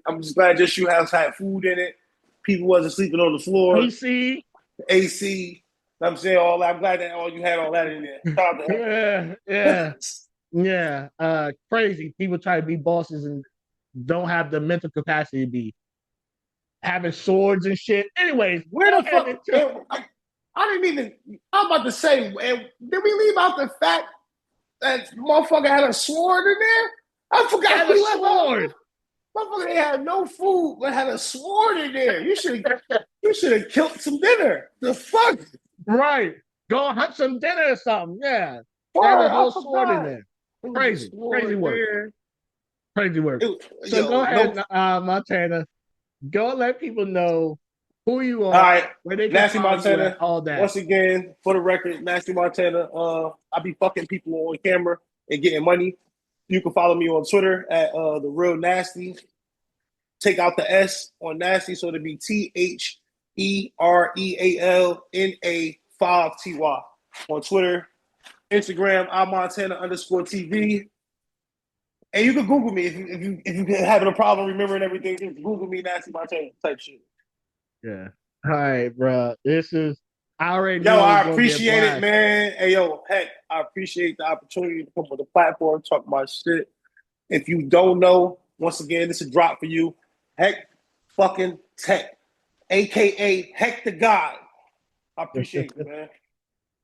B: I'm just glad your shoe house had food in it. People wasn't sleeping on the floor.
A: AC.
B: AC. I'm saying all that. I'm glad that all you had all that in there. Shout out
A: Yeah,
B: to
A: yeah,
B: him.
A: yeah. Crazy. People try to be bosses and don't have the mental capacity to be having swords and shit. Anyways,
B: Where
A: go
B: the
A: ahead
B: fuck?
A: and tell.
B: I didn't even. I'm about to say, did we leave out the fact that motherfucker had a sword in there? I forgot
A: Had a
B: we left out.
A: sword.
B: Motherfucker they had no food but had a sword in there. You should have killed some dinner. The fuck?
A: Right. Go hunt some dinner or something. Yeah. They had a
B: Word, I
A: whole sword in
B: forgot.
A: there.
B: It was a
A: Crazy. Crazy
B: sword
A: work.
B: there.
A: Crazy work. So go
B: Yo, no.
A: ahead, Montana. Go let people know who you
B: All
A: are,
B: right,
A: where they can
B: Nasty
A: find you at,
B: Montana.
A: all that.
B: Once again, for the record, Nasty Montana. I be fucking people on camera and getting money. You can follow me on Twitter at the real nasty. Take out the S on nasty, so it'll be TheRealNA5TY on Twitter, Instagram, Montana_TV. And you can Google me if you having a problem remembering everything. Just Google me, Nasty Montana type shit.
A: Yeah. All right, bro. I already
B: Yo,
A: knew it was
B: I
A: going to be a
B: appreciate it,
A: blast.
B: man. Hey, yo, heck, I appreciate the opportunity to come on the platform, talk my shit. If you don't know, once again, this is a drop for you. Heck fucking Tech, aka Heck the God. I appreciate you, man.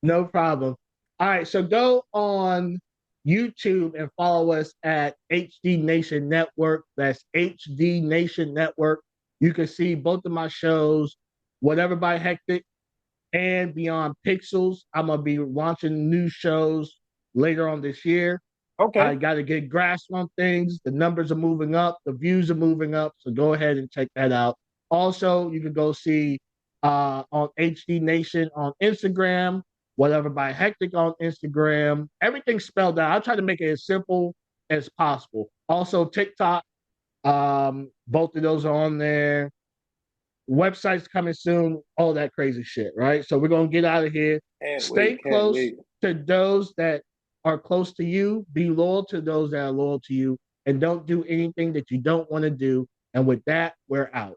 A: No problem. All right, so go on YouTube and follow us at HD Nation Network. That's HD Nation Network. You can see both of my shows, Whatever by Hektek and Beyond Pixels. I'm going to be launching new shows later on this year. I
B: Okay.
A: got to get grasp on things. The numbers are moving up, the views are moving up. So go ahead and check that out. Also, you can go see on HD Nation on Instagram, Whatever by Hektek on Instagram. Everything's spelled out. I'll try to make it as simple as possible. Also, TikTok, both of those are on there. Websites coming soon, all that crazy shit, right? So we're gonna get out of here.
B: Can't
A: Stay
B: wait. Can't
A: close
B: wait.
A: to those that are close to you. Be loyal to those that are loyal to you, and don't do anything that you don't want to do. And with that, we're out.